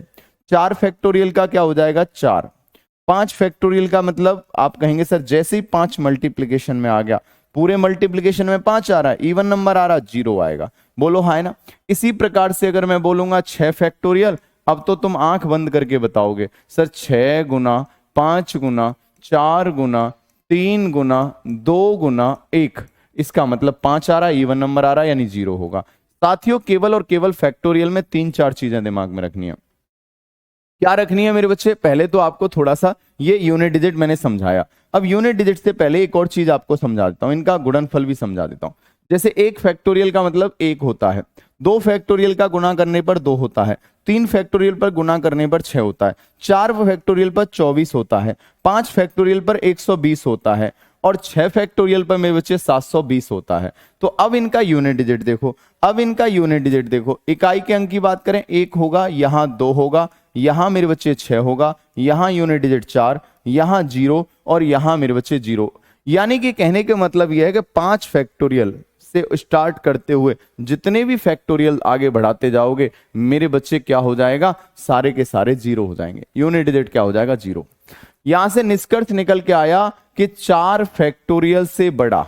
4 फैक्टोरियल का क्या हो जाएगा 4, 5 फैक्टोरियल का मतलब आप कहेंगे सर जैसे ही 5 मल्टीप्लीकेशन में आ गया, पूरे मल्टीप्लीकेशन में 5 आ रहा है, इवन नंबर आ रहा, 0 आएगा। बोलो हाँ है ना। इसी प्रकार से अगर मैं बोलूंगा 6 फैक्टोरियल, अब तो तुम आंख बंद करके बताओगे सर 6 गुना 5 गुना 4 गुना 3 गुना 2 गुना 1, इसका मतलब 5 आ रहा है, इवन नंबर आ रहा है, यानी 0 होगा। साथियों केवल और केवल फैक्टोरियल में 3-4 चीजें दिमाग में रखनी है। क्या रखनी है मेरे बच्चे? पहले तो आपको थोड़ा सा ये यूनिट डिजिट मैंने समझाया, अब यूनिट डिजिट से पहले एक और चीज आपको समझा देता हूं, इनका गुणनफल भी समझा देता हूं। जैसे 1 फैक्टोरियल का मतलब 1 होता है, 2 फैक्टोरियल का गुणा करने पर 2 होता है, 3 फैक्टोरियल पर गुणा करने पर 6 होता है, 4 फैक्टोरियल पर 24 होता है, 5 फैक्टोरियल पर 120 होता है, और 6 फैक्टोरियल पर मेरे बच्चे 720 होता है। तो अब इनका यूनिट डिजिट देखो, अब इनका यूनिट डिजिट देखो, इकाई के अंक की बात करें 1 होगा, यहां 2 होगा, यहां मेरे बच्चे 6 होगा, यहां यूनिट डिजिट 4, यहां 0 और यहां मेरे बच्चे 0। यानी कि कहने का मतलब यह है कि 5 फैक्टोरियल से स्टार्ट करते हुए जितने भी फैक्टोरियल आगे बढ़ाते जाओगे मेरे बच्चे क्या हो जाएगा, सारे के सारे 0 हो जाएंगे, यूनिट डिजिट क्या हो जाएगा 0। यहां से निष्कर्ष निकल के आया कि 4 फैक्टोरियल से बड़ा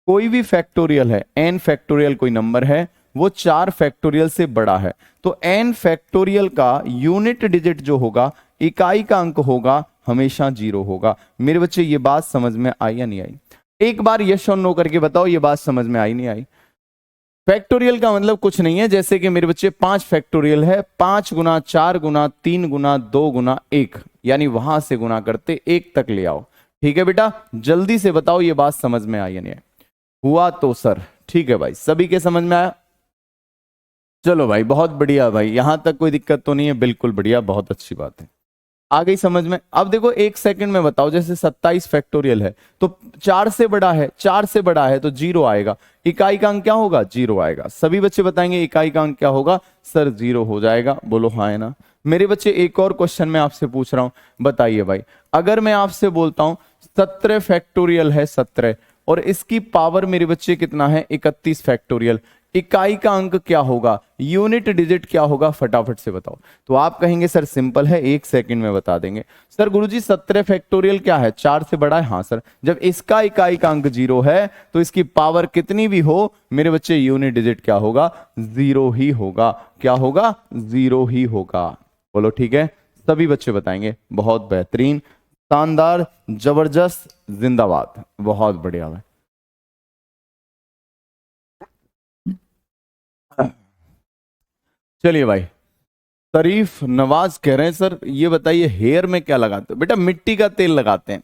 कोई भी फैक्टोरियल है, n फैक्टोरियल कोई नंबर है, वो 4 फैक्टोरियल से बड़ा है, तो n फैक्टोरियल का यूनिट डिजिट जो होगा, इकाई का अंक होगा, हमेशा 0 होगा। मेरे बच्चे ये बात समझ में आई या नहीं आई? एक बार यस और नो करके बताओ ये बात समझ में आई नहीं आई? फैक्टोरियल का मतलब कुछ नहीं है, जैसे कि मेरे बच्चे 5 फैक्टोरियल है, 5 गुना 4 गुना 3 गुना 2 गुना 1, यानी वहां से गुना करते 1 तक ले आओ। ठीक है बेटा, जल्दी से बताओ ये बात समझ में आई या नहीं आई? हुआ तो सर ठीक है भाई, सभी के समझ में आया? चलो भाई बहुत बढ़िया भाई, यहां तक कोई दिक्कत तो नहीं है, बिल्कुल बढ़िया, बहुत अच्छी बात है, आ गई समझ में। अब देखो 1 सेकंड में बताओ, जैसे 27 फैक्टोरियल है तो 4 से बड़ा है, 4 से बड़ा है तो 0 आएगा, इकाई का अंक क्या होगा 0 आएगा। सभी बच्चे बताएंगे इकाई का अंक क्या होगा? सर 0 हो जाएगा। बोलो हाँ है ना। मेरे बच्चे एक और क्वेश्चन मैं आपसे पूछ रहा हूं, बताइए भाई, अगर मैं आपसे बोलता हूं 17 फैक्टोरियल है 17, और इसकी पावर मेरे बच्चे कितना है 31 फैक्टोरियल, इकाई का अंक क्या होगा, यूनिट डिजिट क्या होगा, फटाफट से बताओ। तो आप कहेंगे सर सिंपल है, 1 सेकंड में बता देंगे। सर गुरुजी 17 फैक्टोरियल क्या है, 4 से बड़ा है? हाँ सर, जब इसका इकाई का अंक 0 है तो इसकी पावर कितनी भी हो मेरे बच्चे यूनिट डिजिट क्या होगा, 0 ही होगा। क्या होगा? 0 ही होगा। बोलो ठीक है, सभी बच्चे बताएंगे। बहुत बेहतरीन, शानदार, जबरदस्त, जिंदाबाद, बहुत बढ़िया भाई। चलिए भाई, शरीफ नवाज कह रहे हैं सर ये बताइए हेयर में क्या लगाते हो? बेटा मिट्टी का तेल लगाते हैं,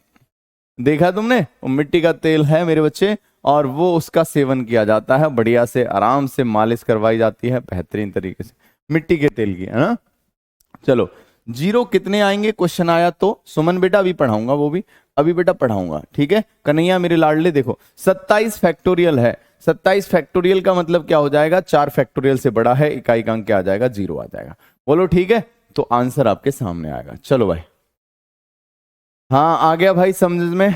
देखा तुमने? वो मिट्टी का तेल है मेरे बच्चे, और वो उसका सेवन किया जाता है, बढ़िया से आराम से मालिश करवाई जाती है बेहतरीन तरीके से, मिट्टी के तेल की, है ना। चलो 0 कितने आएंगे क्वेश्चन आया तो? सुमन बेटा अभी पढ़ाऊंगा, वो भी अभी बेटा पढ़ाऊंगा, ठीक है। कन्हैया मेरे लाडले देखो 27 फैक्टोरियल है, 27 फैक्टोरियल का मतलब क्या हो जाएगा, 4 फैक्टोरियल से बड़ा है, इकाई का अंक क्या आ जाएगा, 0 आ जाएगा। बोलो ठीक है, तो आंसर आपके सामने आएगा। चलो भाई, हाँ आ गया भाई समझ में,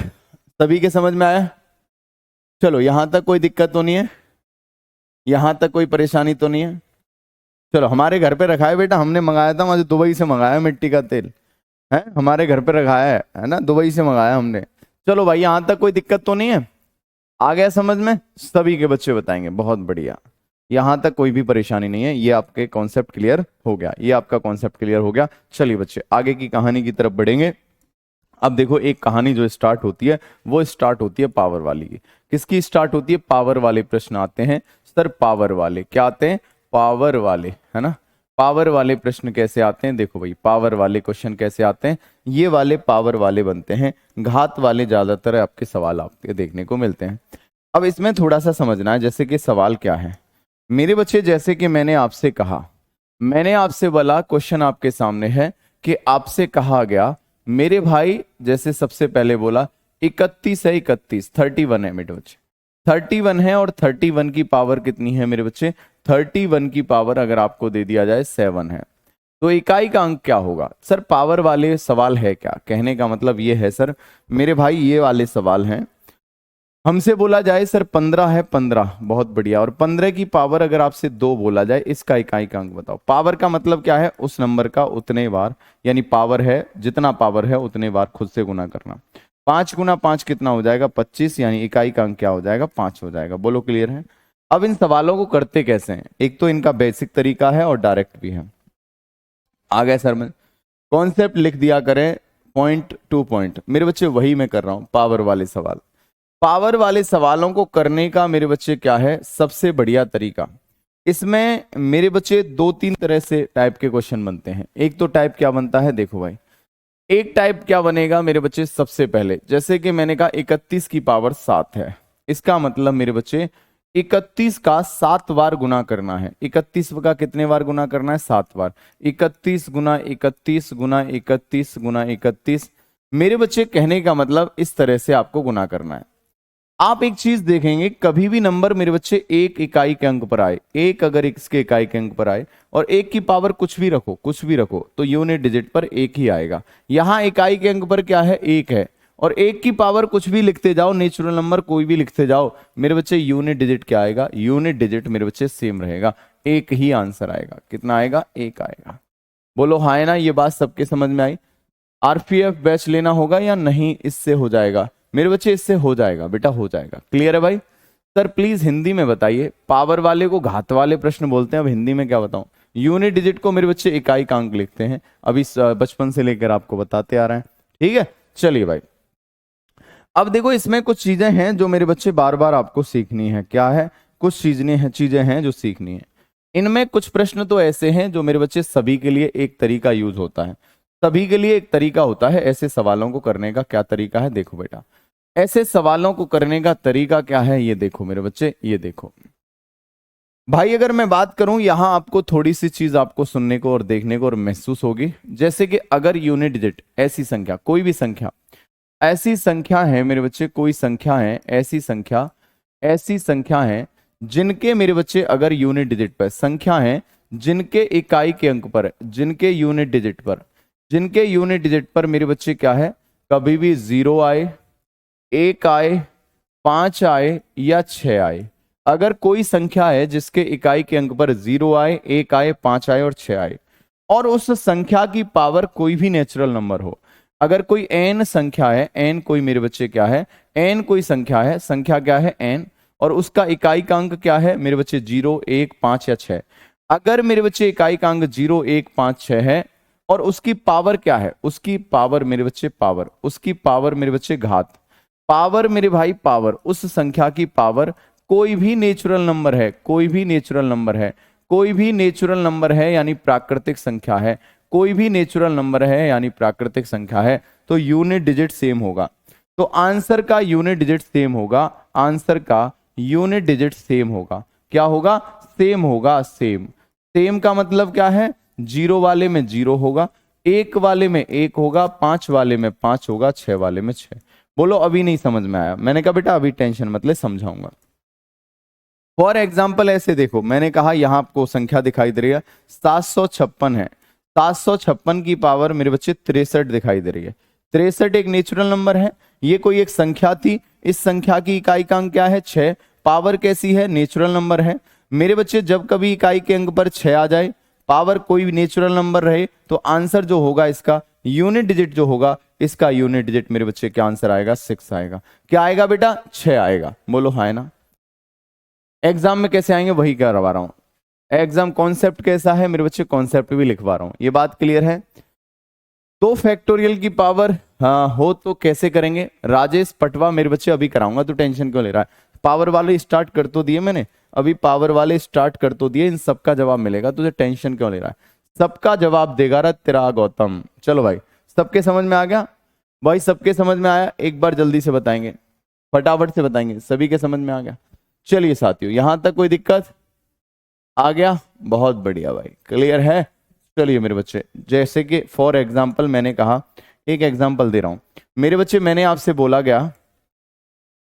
सभी के समझ में आया? चलो यहां तक कोई दिक्कत तो नहीं है, यहां तक कोई परेशानी तो नहीं है? चलो हमारे घर पे रखा है बेटा, हमने मंगाया था, मुझे दुबई से मंगाया मिट्टी का तेल, है हमारे घर पे रखा है ना, दुबई से मंगाया हमने। चलो भाई यहां तक कोई दिक्कत तो नहीं है, आ गया समझ में? सभी के बच्चे बताएंगे, बहुत बढ़िया, यहां तक कोई भी परेशानी नहीं है, ये आपके कॉन्सेप्ट क्लियर हो गया, ये आपका कॉन्सेप्ट क्लियर हो गया। चलिए बच्चे आगे की कहानी की तरफ बढ़ेंगे। अब देखो एक कहानी जो स्टार्ट होती है वो स्टार्ट होती है पावर वाली की। किसकी स्टार्ट होती है? पावर वाले प्रश्न आते हैं सर, पावर वाले क्या आते हैं? पावर वाले, है ना। पावर वाले प्रश्न कैसे आते हैं? देखो भाई पावर वाले क्वेश्चन कैसे आते हैं, ये वाले पावर वाले बनते हैं, घात वाले ज्यादातर आपके सवाल आपके देखने को मिलते हैं। अब इसमें थोड़ा सा समझना है, जैसे कि सवाल क्या है मेरे बच्चे, जैसे कि मैंने आपसे कहा, मैंने आपसे बोला क्वेश्चन आपके सामने है कि आपसे कहा गया मेरे भाई, जैसे सबसे पहले बोला 31 है, 31 31 है मेरे बच्चे, 31 है, और 31 की पावर कितनी है मेरे बच्चे? 31 की पावर अगर आपको दे दिया जाए 7 है, तो इकाई का अंक क्या होगा? सर पावर वाले सवाल है क्या? कहने का मतलब ये है सर मेरे भाई, ये वाले सवाल हैं, हमसे बोला जाए सर 15 है, 15 बहुत बढ़िया, और 15 की पावर अगर आपसे 2 बोला जाए, इसका इकाई का अंक बताओ। पावर का मतलब क्या है? उस नंबर का उतने बार, यानी पावर है, जितना पावर है उतने बार खुद से गुना करना। 5 गुना 5 कितना हो जाएगा? 25, यानी इकाई का अंक क्या हो जाएगा? 5 हो जाएगा। बोलो क्लियर है? अब इन सवालों को करते कैसे हैं? एक तो इनका बेसिक तरीका है और डायरेक्ट भी है। आ गए सर? में कॉन्सेप्ट लिख दिया करें पॉइंट टू पॉइंट। मेरे बच्चे वही मैं कर रहा हूं, पावर वाले सवाल। पावर वाले सवालों को करने का मेरे बच्चे क्या है सबसे बढ़िया तरीका? इसमें मेरे बच्चे 2-3 तरह से टाइप के क्वेश्चन बनते हैं। एक तो टाइप क्या बनता है, देखो भाई, एक टाइप क्या बनेगा मेरे बच्चे? सबसे पहले जैसे कि मैंने कहा 31 की पावर 7 है, इसका मतलब मेरे बच्चे 31 का 7 बार गुना करना है। 31 का कितने बार गुना करना है? 7 बार। 31 गुना 31 गुना 31 गुना 31। मेरे बच्चे कहने का मतलब इस तरह से आपको गुना करना है। आप एक चीज देखेंगे, कभी भी नंबर मेरे बच्चे एक इकाई के अंक पर आए, एक अगर इसके इकाई के अंक पर आए और एक की पावर कुछ भी रखो, कुछ भी रखो, तो यूनिट डिजिट पर एक ही आएगा। यहां इकाई के अंक पर क्या है? एक है, और एक की पावर कुछ भी लिखते जाओ, नेचुरल नंबर कोई भी लिखते जाओ, मेरे बच्चे यूनिट डिजिट क्या आएगा? यूनिट डिजिट मेरे बच्चे सेम रहेगा, एक ही आंसर आएगा। कितना आएगा? एक आएगा। बोलो हाँ है ना? ये बात सबके समझ में आई? आरपीएफ बैच लेना होगा या नहीं? इससे हो जाएगा मेरे बच्चे, इससे हो जाएगा बेटा, हो जाएगा। क्लियर है भाई? सर प्लीज हिंदी में बताइए। पावर वाले को घात वाले प्रश्न बोलते हैं, अब हिंदी में क्या बताऊं? यूनिट डिजिट को मेरे बच्चे इकाई का अंक लिखते हैं, अभी बचपन से लेकर आपको बताते आ रहे हैं। ठीक है, चलिए भाई। अब देखो इसमें कुछ चीजें हैं जो मेरे बच्चे बार बार आपको सीखनी है। क्या है? कुछ चीजें हैं जो सीखनी है। इनमें कुछ प्रश्न तो ऐसे हैं जो मेरे बच्चे सभी के लिए एक तरीका यूज होता है, सभी के लिए एक तरीका होता है। ऐसे सवालों को करने का क्या तरीका है? देखो बेटा, ऐसे सवालों को करने का तरीका क्या है, ये देखो मेरे बच्चे, ये देखो भाई। अगर मैं बात करूं, यहां आपको थोड़ी सी चीज आपको सुनने को और देखने को और महसूस होगी। जैसे कि अगर यूनिट डिजिट, ऐसी संख्या, कोई भी संख्या, ऐसी संख्या है मेरे बच्चे, कोई संख्या है, ऐसी संख्या है जिनके मेरे बच्चे अगर यूनिट डिजिट पर संख्या है, जिनके इकाई के अंक पर, जिनके यूनिट डिजिट पर मेरे बच्चे क्या है? कभी भी 0 आए, 1 आए, 5 आए या 6 आए। अगर कोई संख्या है जिसके इकाई के अंक पर 0 आए, 1 आए, 5 आए और 6 आए, और उस संख्या की पावर कोई भी नेचुरल नंबर हो, अगर कोई n संख्या है, n कोई मेरे बच्चे क्या है? n कोई संख्या है, संख्या क्या है? n, और उसका इकाई का अंक क्या है मेरे बच्चे? 0, 1, 5 या 6। अगर मेरे बच्चे इकाई का अंक 0, 1, 5, 6 है और उसकी पावर क्या है? उसकी पावर मेरे बच्चे पावर, उसकी पावर मेरे बच्चे घात, पावर मेरे भाई पावर, उस संख्या की पावर कोई भी नेचुरल नंबर है, कोई भी नेचुरल नंबर है, कोई भी नेचुरल नंबर है यानी प्राकृतिक संख्या है, कोई भी नेचुरल नंबर है यानी प्राकृतिक संख्या है, तो यूनिट डिजिट सेम होगा। तो आंसर का यूनिट डिजिट सेम होगा, आंसर का यूनिट डिजिट सेम होगा। क्या होगा? सेम होगा। सेम, सेम का मतलब क्या है? 0 वाले में 0 होगा, 1 वाले में 1 होगा, 5 वाले में 5 होगा, 6 वाले में 6। बोलो अभी नहीं समझ में आया? मैंने कहा बेटा अभी टेंशन मत ले, समझाऊंगा। फॉर एग्जाम्पल ऐसे देखो, मैंने कहा यहां आपको संख्या दिखाई दे रही है 756 है, 756 की पावर मेरे बच्चे 63 दिखाई दे रही है। 63 एक नेचुरल नंबर है, ये कोई एक संख्या थी, इस संख्या की इकाई का अंक क्या है? 6। पावर कैसी है? नेचुरल नंबर है। मेरे बच्चे जब कभी इकाई के अंक पर 6 आ जाए, पावर कोई भी नेचुरल नंबर रहे, तो आंसर जो होगा इसका यूनिट डिजिट जो होगा, इसका यूनिट डिजिट मेरे बच्चे क्या आंसर आएगा? 6 आएगा। क्या आएगा बेटा? 6 आएगा। बोलो हाँ है ना? एग्जाम में कैसे आएंगे वही करवा रहा हूं। एग्जाम कॉन्सेप्ट कैसा है मेरे बच्चे? कॉन्सेप्ट भी लिखवा रहा हूं। ये बात क्लियर है? 2 फैक्टोरियल की पावर हाँ हो तो कैसे करेंगे? राजेश पटवा मेरे बच्चे अभी कराऊंगा, तो टेंशन क्यों ले रहा है? पावर वाले स्टार्ट कर तो दिए मैंने, अभी पावर वाले स्टार्ट कर तो दिए, इन सबका जवाब मिलेगा, तुझे टेंशन क्यों ले रहा है? सबका जवाब देगा रा तेरा गौतम। चलो भाई, सबके समझ में आ गया? भाई सबके समझ में आया? एक बार जल्दी से बताएंगे, फटाफट से बताएंगे। सभी के समझ में आ गया? चलिए साथियों, यहां तक कोई दिक्कत? आ गया? बहुत बढ़िया भाई, क्लियर है? चलिए मेरे बच्चे, जैसे कि फॉर एग्जाम्पल मैंने कहा, एक एग्जाम्पल दे रहा हूं मेरे बच्चे। मैंने आपसे बोला गया,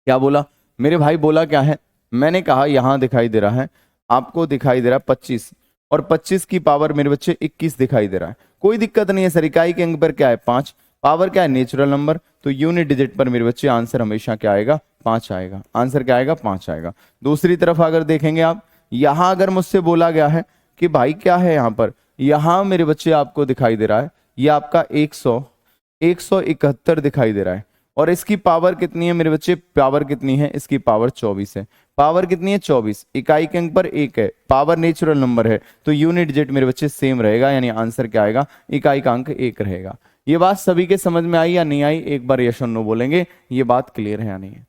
क्या बोला मेरे भाई? बोला क्या है? मैंने कहा यहां दिखाई दे रहा है, आपको दिखाई दे रहा है 25, और 25 की पावर मेरे बच्चे 21 दिखाई दे रहा है। कोई दिक्कत नहीं है सर, इकाई के अंक पर क्या है? 5, पावर क्या है? नेचुरल नंबर, तो यूनिट डिजिट पर मेरे बच्चे आंसर हमेशा क्या आएगा? 5 आएगा। आंसर क्या आएगा? 5 आएगा। दूसरी तरफ अगर देखेंगे आप, यहां अगर मुझसे बोला गया है कि भाई क्या है यहां पर, यहां मेरे बच्चे आपको दिखाई दे रहा है ये आपका 171 दिखाई दे रहा है, और इसकी पावर कितनी है मेरे बच्चे? पावर कितनी है? इसकी पावर 24 है। पावर कितनी है? 24। इकाई के अंक पर 1 है, पावर नेचुरल नंबर है, तो यूनिट डिजिट मेरे बच्चे सेम रहेगा, यानी आंसर क्या आएगा? इकाई का अंक 1 रहेगा। ये बात सभी के समझ में आई या नहीं आई? एक बार यस और नो बोलेंगे, ये बात क्लियर है या नहीं है?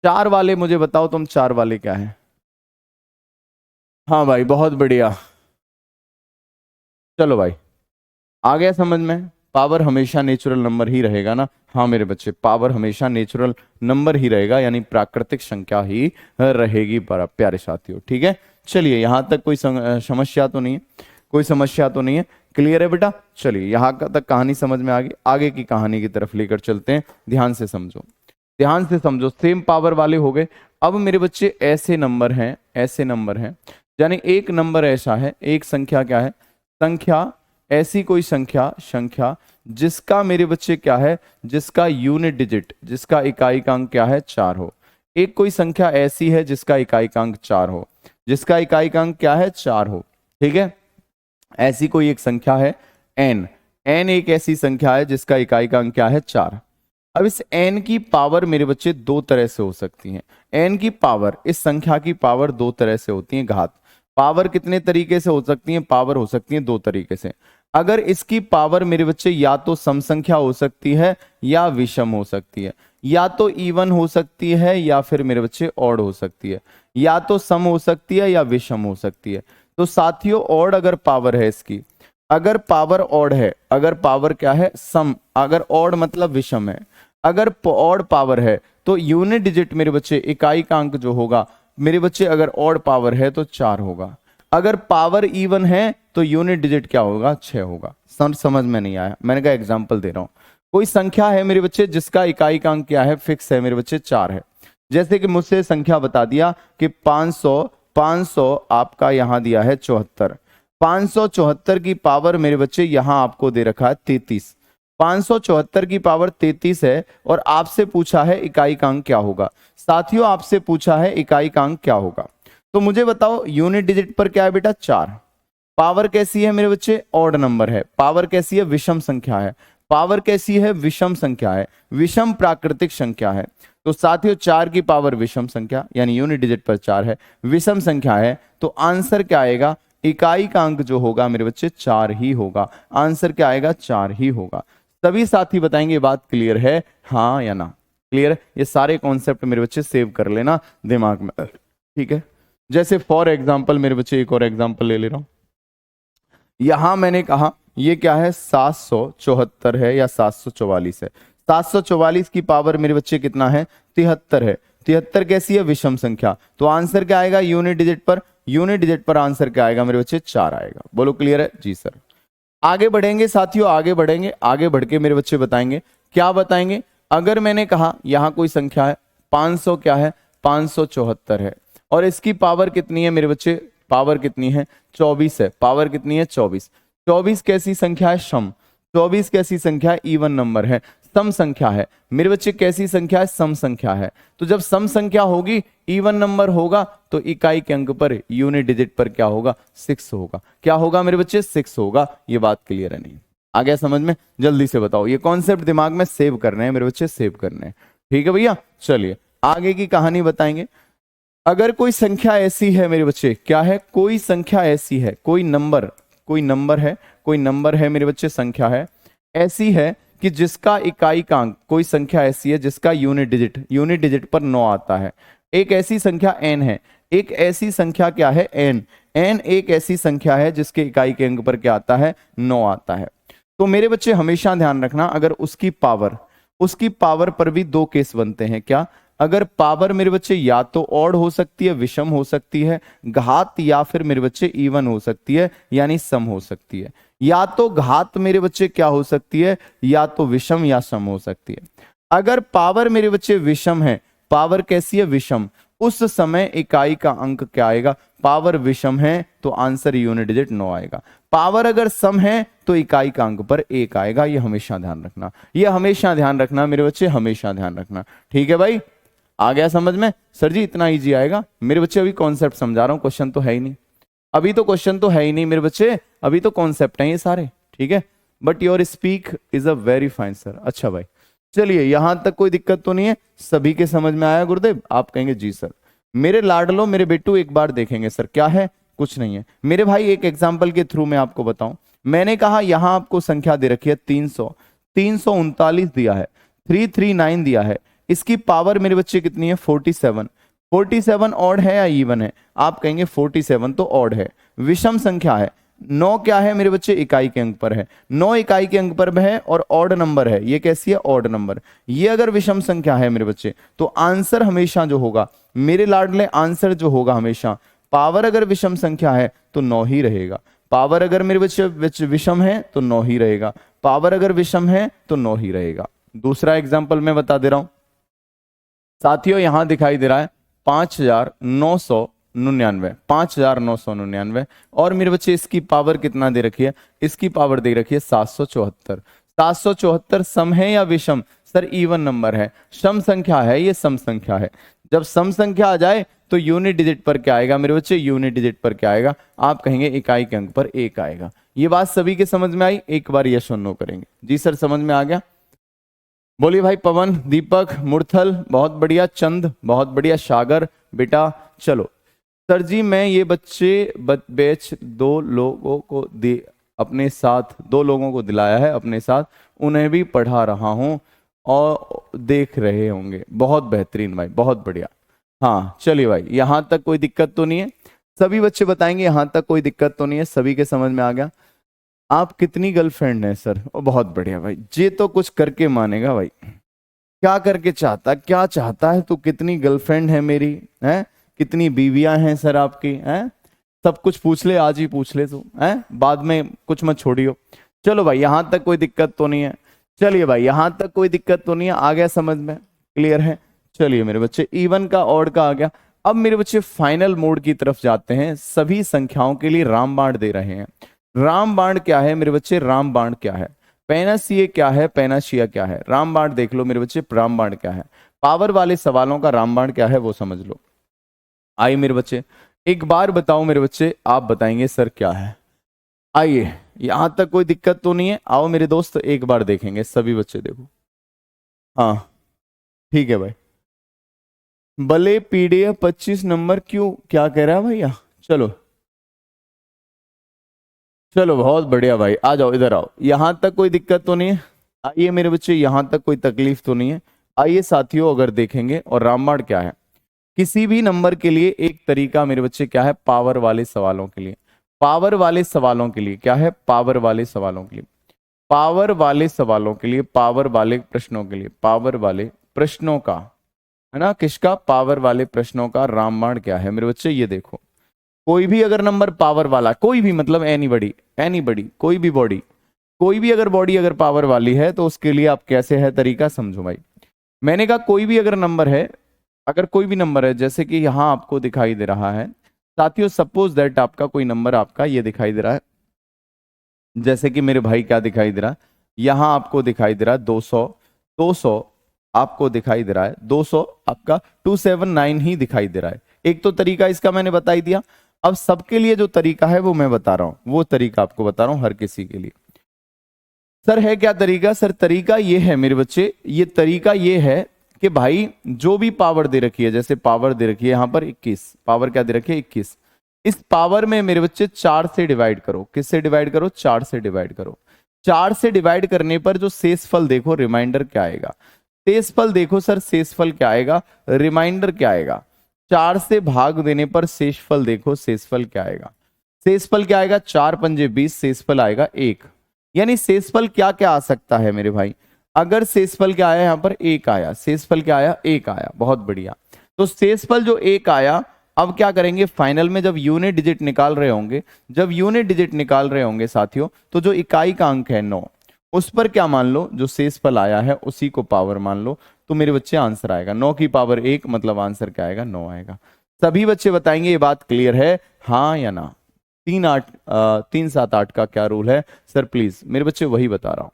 4 वाले मुझे बताओ तुम, 4 वाले क्या है? हाँ भाई बहुत बढ़िया, चलो भाई आ गया समझ में। पावर हमेशा नेचुरल नंबर ही रहेगा ना? हाँ मेरे बच्चे, पावर हमेशा नेचुरल नंबर ही रहेगा, यानी प्राकृतिक संख्या ही रहेगी प्यारे साथियों। ठीक है, चलिए यहां तक कोई समस्या तो नहीं है? कोई समस्या तो नहीं है? क्लियर है बेटा? चलिए यहां तक कहानी समझ में आ गई, आगे की कहानी की तरफ लेकर चलते हैं। ध्यान से समझो, ध्यान से समझो। सेम पावर वाले हो गए। अब मेरे बच्चे ऐसे नंबर हैं, ऐसे नंबर हैं, यानी एक नंबर ऐसा है, एक संख्या क्या है? संख्या, ऐसी कोई संख्या जिसका मेरे बच्चे क्या है? जिसका यूनिट डिजिट, जिसका इकाई का अंक क्या है? 4 हो। एक कोई संख्या ऐसी है जिसका इकाई का अंक 4 हो, जिसका इकाई का अंक क्या है? 4 हो। ठीक है, ऐसी कोई एक संख्या है n। n एक ऐसी संख्या है जिसका इकाई का अंक क्या है? 4। अब इस n की पावर मेरे बच्चे दो तरह से हो सकती है। n की पावर, इस संख्या की पावर दो तरह से होती है। घात पावर कितने तरीके से हो सकती है? पावर हो सकती है दो तरीके से। अगर इसकी पावर मेरे बच्चे या तो सम संख्या हो सकती है या विषम हो सकती है, या तो इवन हो सकती है या फिर मेरे बच्चे ऑड हो सकती है, या तो सम हो सकती है या विषम हो सकती है। तो साथियों ऑड अगर पावर है इसकी, अगर पावर ऑड है, अगर पावर क्या है? सम, अगर ऑड मतलब विषम है, अगर ऑड पावर है तो यूनिट डिजिट मेरे बच्चे, इकाई का अंक जो होगा मेरे बच्चे, अगर ऑड पावर है तो 4 होगा। अगर पावर इवन है तो यूनिट डिजिट क्या होगा? 6 होगा। समझ में नहीं आया? मैंने कहा एग्जांपल दे रहा हूं। कोई संख्या है मेरे बच्चे जिसका इकाई का अंक क्या है? फिक्स है मेरे बच्चे, 4 है। जैसे कि मुझसे संख्या बता दिया कि 500 आपका यहां दिया है 74। 574 की पावर मेरे बच्चे यहां आपको दे रखा है 33। 574 की पावर 33 है, और आपसे पूछा है इकाई का अंक क्या होगा। साथियों आपसे पूछा है इकाई का अंक क्या होगा, तो मुझे बताओ यूनिट डिजिट पर क्या है बेटा? 4। पावर कैसी है मेरे बच्चे? ऑड नंबर है। पावर कैसी है? विषम संख्या है। पावर कैसी है? विषम संख्या है, विषम प्राकृतिक संख्या है। तो साथियों 4 की पावर विषम संख्या, यानी यूनिट डिजिट पर 4 है, विषम संख्या है, तो आंसर क्या आएगा? इकाई का अंक जो होगा मेरे बच्चे 4 ही होगा। आंसर क्या आएगा? 4 ही होगा। सभी साथी बताएंगे बात क्लियर है, हाँ या ना? क्लियर? ये सारे कॉन्सेप्ट मेरे बच्चे सेव कर लेना दिमाग में। ठीक है, जैसे फॉर एग्जाम्पल मेरे बच्चे एक और एग्जाम्पल ले ले रहा हूं। यहां मैंने कहा ये क्या है? 774 है या 744 है। 744 की पावर मेरे बच्चे कितना है? 73 है। 73 कैसी है? विषम संख्या। तो आंसर क्या आएगा यूनिट डिजिट पर? यूनिट डिजिट पर आंसर क्या आएगा मेरे बच्चे? 4 आएगा। बोलो क्लियर है? जी सर। आगे बढ़ेंगे साथियों, आगे बढ़ेंगे, आगे बढ़ के मेरे बच्चे बताएंगे। क्या बताएंगे? अगर मैंने कहा यहां कोई संख्या है 500, क्या है? 574 है, और इसकी पावर कितनी है मेरे बच्चे? पावर कितनी है? 24 है। पावर कितनी है? 24। 24 कैसी संख्या है? सम। 24 कैसी संख्या है? इवन नंबर है, सम संख्या है मेरे बच्चे। कैसी संख्या है? सम संख्या है। तो जब सम संख्या होगी, इवन नंबर होगा, तो इकाई के अंक पर, यूनिट डिजिट पर क्या होगा? 6 होगा। क्या होगा मेरे बच्चे? 6 होगा। ये बात क्लियर है नहीं? आ गया समझ में? जल्दी से बताओ। ये कॉन्सेप्ट दिमाग में सेव करने हैं मेरे बच्चे, सेव करने हैं। ठीक है भैया, चलिए आगे की कहानी बताएंगे। अगर कोई संख्या ऐसी है मेरे बच्चे, क्या है? कोई संख्या ऐसी है, कोई नंबर है, कोई नंबर है मेरे बच्चे, संख्या है ऐसी है कि जिसका इकाई का अंक, कोई संख्या ऐसी है जिसका यूनिट डिजिट पर 9 आता है। एक ऐसी संख्या n है, एक ऐसी संख्या क्या है? n एक ऐसी संख्या है जिसके इकाई के अंक पर क्या आता है? 9 आता है। तो मेरे बच्चे हमेशा ध्यान रखना, अगर उसकी पावर पर भी दो केस बनते हैं। क्या? अगर पावर मेरे बच्चे या तो ऑड हो सकती है, विषम हो सकती है, घात, या फिर मेरे बच्चे इवन हो सकती है, यानी सम हो सकती है। या तो घात मेरे बच्चे क्या हो सकती है? या तो विषम या सम हो सकती है। अगर पावर मेरे बच्चे विषम है, पावर कैसी है? विषम, उस समय इकाई का अंक क्या आएगा? पावर विषम है तो आंसर यूनिट डिजिट 9 आएगा। पावर अगर सम है तो इकाई का अंक पर 1 आएगा। ये हमेशा ध्यान रखना, ये हमेशा ध्यान रखना मेरे बच्चे, हमेशा ध्यान रखना। ठीक है भाई, आ गया समझ में? सर जी इतना इजी आएगा मेरे बच्चे, अभी कॉन्सेप्ट समझा रहा हूँ, क्वेश्चन तो है ही नहीं, अभी तो क्वेश्चन तो है ही नहीं मेरे बच्चे, अभी तो कॉन्सेप्ट है ये सारे, ठीक है। But your speak is a very fine sir. अच्छा भाई चलिए यहां तक कोई दिक्कत तो नहीं है, सभी के समझ में आया गुरुदेव? आप कहेंगे जी सर। मेरे लाडलो मेरे बेटू एक बार देखेंगे सर क्या है, कुछ नहीं है मेरे भाई। एक एग्जाम्पल के थ्रू मैं आपको बताऊं, मैंने कहा यहां आपको संख्या दे रखी है 300, 339 दिया है, 339 दिया है, इसकी पावर मेरे बच्चे कितनी है 47, 47 ऑड है या इवन है? आप कहेंगे 47 तो ऑड है, विषम संख्या है। 9 क्या है मेरे बच्चे? इकाई के अंक पर है, 9 इकाई के अंक पर है और ऑड नंबर है, ये कैसी है? Odd number. ये अगर विषम संख्या है मेरे बच्चे तो आंसर हमेशा जो होगा मेरे लाडले, आंसर जो होगा हमेशा, पावर अगर विषम संख्या है तो 9 ही रहेगा, पावर अगर मेरे बच्चे विषम है तो 9 ही रहेगा, पावर अगर विषम है तो 9 ही रहेगा। दूसरा एग्जाम्पल मैं बता दे रहा हूं साथियों, यहां दिखाई दे रहा है 5999, 5999, और मेरे बच्चे इसकी पावर कितना दे रखी है? इसकी पावर दे रखी है 774। 774 सम है या विषम? सर इवन नंबर है, सम संख्या है, ये सम संख्या है। जब सम संख्या आ जाए तो यूनिट डिजिट पर क्या आएगा मेरे बच्चे? यूनिट डिजिट पर क्या आएगा? आप कहेंगे इकाई के अंक पर 1 आएगा। ये बात सभी के समझ में आई? एक बार यस और नो करेंगे। जी सर समझ में आ गया? बोलिए भाई। पवन, दीपक, मुरथल बहुत बढ़िया, चंद बहुत बढ़िया, सागर बेटा चलो। सर जी मैं ये बच्चे बैच 2 लोगों को दे अपने साथ, 2 लोगों को दिलाया है अपने साथ, उन्हें भी पढ़ा रहा हूं और देख रहे होंगे। बहुत बेहतरीन भाई, बहुत बढ़िया। हाँ चलिए भाई, यहां तक कोई दिक्कत तो नहीं है? सभी बच्चे बताएंगे यहां तक कोई दिक्कत तो नहीं है? सभी के समझ में आ गया? आप कितनी गर्लफ्रेंड है सर? ओ बहुत बढ़िया भाई, ये तो कुछ करके मानेगा भाई। क्या करके चाहता, क्या चाहता है तू? कितनी गर्लफ्रेंड है मेरी, है कितनी बीवियां हैं सर आपकी, हैं? सब कुछ पूछ ले, आज ही पूछ ले तू, हैं? बाद में कुछ मत छोड़ियो। चलो भाई यहां तक कोई दिक्कत तो नहीं है? चलिए भाई यहां तक कोई दिक्कत तो नहीं है, आ गया समझ में? क्लियर है? चलिए मेरे बच्चे, इवन का ऑड का आ गया। अब मेरे बच्चे फाइनल मोड की तरफ जाते हैं, सभी संख्याओं के लिए रामबाण दे रहे हैं। रामबाण क्या है मेरे बच्चे? रामबाण क्या है? पैनासिए क्या है? पैनाशिया क्या है? रामबाण देख लो मेरे बच्चे, रामबाण क्या है? पावर वाले सवालों का रामबाण क्या है वो समझ लो। आइए मेरे बच्चे, एक बार बताओ मेरे बच्चे, आप बताएंगे सर क्या है? आइए, यहां तक कोई दिक्कत तो नहीं है? आओ मेरे दोस्त एक बार देखेंगे, सभी बच्चे देखो। हाँ ठीक है भाई। भले पीडीएफ 25 नंबर क्यों, क्या कह रहा है भैया? चलो चलो बहुत बढ़िया भाई, आ जाओ इधर आओ। यहां तक कोई दिक्कत तो नहीं है? आइए मेरे बच्चे, यहां तक कोई तकलीफ तो नहीं है? आइए साथियों अगर देखेंगे, और रामबाण क्या है? किसी भी नंबर के लिए एक तरीका मेरे बच्चे क्या है? पावर वाले सवालों के लिए, पावर वाले सवालों के लिए क्या है? पावर वाले सवालों के लिए, पावर वाले सवालों के लिए, पावर वाले प्रश्नों के लिए, पावर वाले प्रश्नों का, है ना? किसका? पावर वाले प्रश्नों का रामबाण क्या है मेरे बच्चे? ये देखो, कोई भी अगर नंबर पावर वाला, कोई भी मतलब एनीबडी, एनीबडी कोई भी बॉडी, कोई भी अगर बॉडी अगर पावर वाली है तो उसके लिए आप कैसे है तरीका समझो भाई। मैंने कहा कोई भी अगर नंबर है, अगर कोई भी नंबर है, जैसे कि यहां आपको दिखाई दे रहा है साथियों, सपोज दैट आपका कोई नंबर आपका ये दिखाई दे रहा है, जैसे कि मेरे भाई क्या दिखाई दे रहा है, यहां आपको दिखाई दे रहा है 200, 200 आपको दिखाई दे रहा है 200, आपका 279 ही दिखाई दे रहा है। एक तो तरीका इसका मैंने बता ही दिया। अब सबके लिए जो तरीका है वो मैं बता रहा हूं, वो तरीका आपको बता रहा हूं हर किसी के लिए। सर है क्या तरीका? सर तरीका ये है मेरे बच्चे, ये तरीका ये है कि भाई जो भी पावर दे रखी है, जैसे पावर दे रखी है यहां पर 21, पावर क्या दे रखी है? 21। इस पावर में मेरे बच्चे 4 से डिवाइड करो। किससे डिवाइड करो? 4 से डिवाइड करो। 4 से डिवाइड करने पर जो शेषफल देखो, रिमाइंडर क्या आएगा? शेषफल देखो सर, शेषफल क्या आएगा? रिमाइंडर क्या आएगा? 4 से भाग देने पर शेषफल देखो, शेषफल क्या आएगा? शेषफल क्या आएगा? 4 पंजे 20, शेषफल आएगा 1। यानी शेषफल क्या क्या आ सकता है मेरे भाई? अगर शेषफल क्या आया यहां पर? 1 आया। शेषफल क्या आया? 1 आया। बहुत बढ़िया। तो शेषफल जो 1 आया, अब क्या करेंगे फाइनल में? जब यूनिट डिजिट निकाल रहे होंगे, जब यूनिट डिजिट निकाल रहे होंगे साथियों, तो जो इकाई का अंक है 9, उस पर क्या मान लो? जो शेषफल आया है उसी को पावर मान लो, तो मेरे बच्चे आंसर आएगा 9 की पावर 1, मतलब आंसर क्या आएगा? 9 आएगा। सभी बच्चे बताएंगे ये बात क्लियर है, हाँ या ना? 3 7 8 का क्या रूल है? सर प्लीज मेरे बच्चे वही बता रहा हूं।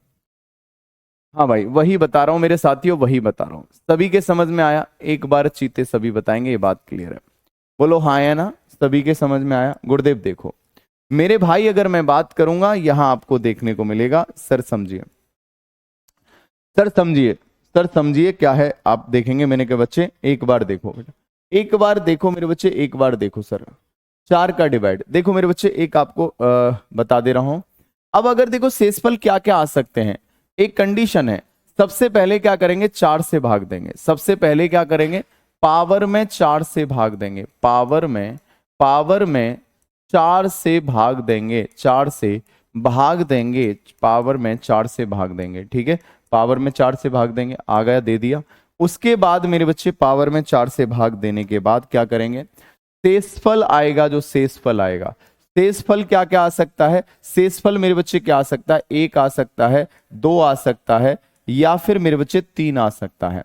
हाँ भाई वही बता रहा हूँ मेरे साथियों, वही बता रहा हूँ। सभी के समझ में आया? एक बार चीते सभी बताएंगे, ये बात क्लियर है? बोलो हाँ है ना? सभी के समझ में आया? गुरुदेव देखो मेरे भाई, अगर मैं बात करूंगा यहां आपको देखने को मिलेगा, सर समझिए, सर समझिए, सर समझिए क्या है आप देखेंगे। मैंने कहा बच्चे एक बार देखो बेटा, एक बार देखो मेरे बच्चे, एक बार देखो सर। 4 का डिवाइड देखो मेरे बच्चे, एक आपको बता दे रहा हूं। अब अगर देखो शेषफल क्या क्या आ सकते हैं, एक कंडीशन है। सबसे पहले क्या करेंगे, 4 से भाग देंगे। सबसे पहले क्या करेंगे, पावर में 4 से भाग देंगे। पावर में 4 से भाग देंगे, 4 से भाग देंगे, पावर में 4 से भाग देंगे। ठीक है, पावर में 4 से भाग देंगे, आ गया, दे दिया। उसके बाद मेरे बच्चे पावर में 4 से भाग देने के बाद क्या करेंगे, शेषफल आएगा। जो शेषफल आएगा, शेषफल क्या क्या आ सकता है, शेषफल मेरे बच्चे क्या आ सकता है, 1 आ सकता है, 2 आ सकता है, या फिर मेरे बच्चे 3 आ सकता है।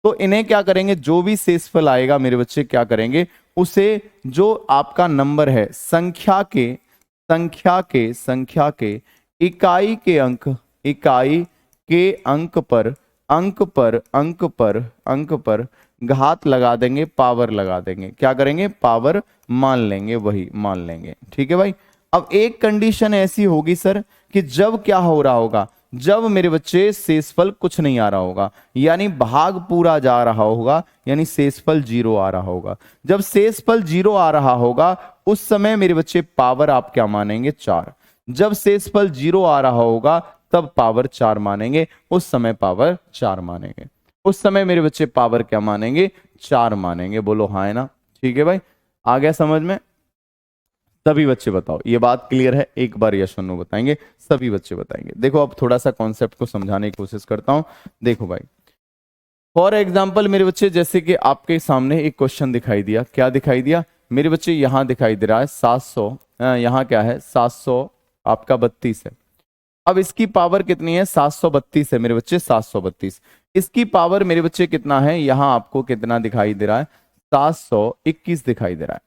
तो इन्हें क्या करेंगे, जो भी शेषफल आएगा मेरे बच्चे क्या करेंगे, उसे जो आपका नंबर है, संख्या के इकाई के अंक, इकाई के अंक पर घात लगा देंगे, पावर लगा देंगे। क्या करेंगे, पावर मान लेंगे, वही मान लेंगे। ठीक है भाई। अब एक कंडीशन ऐसी होगी सर कि जब क्या हो रहा होगा, जब मेरे बच्चे शेषफल कुछ नहीं आ रहा होगा, यानी भाग पूरा जा रहा होगा, यानी शेषफल 0 आ रहा होगा। जब शेषफल 0 आ रहा होगा उस समय मेरे बच्चे पावर आप क्या मानेंगे, 4। जब शेषफल 0 आ रहा होगा तब पावर 4 मानेंगे, उस समय पावर 4 मानेंगे, उस समय मेरे बच्चे पावर क्या मानेंगे, 4 मानेंगे। बोलो हाँ है ना? ठीक है भाई, आ गया समझ में? सभी बच्चे बताओ, ये बात क्लियर है? एक बार यस और नो बताएंगे, सभी बच्चे बताएंगे। देखो अब थोड़ा सा कॉन्सेप्ट को समझाने की कोशिश करता हूं। देखो भाई, फॉर एग्जाम्पल मेरे बच्चे, जैसे कि आपके सामने एक क्वेश्चन दिखाई दिया। क्या दिखाई दिया मेरे बच्चे, यहां दिखाई दे रहा है 700, यहां क्या है 700 आपका 32 है। अब इसकी पावर कितनी है, 732 है मेरे बच्चे, 732। इसकी पावर मेरे बच्चे कितना है, यहां आपको कितना दिखाई दे रहा है, 721 दिखाई दे रहा है।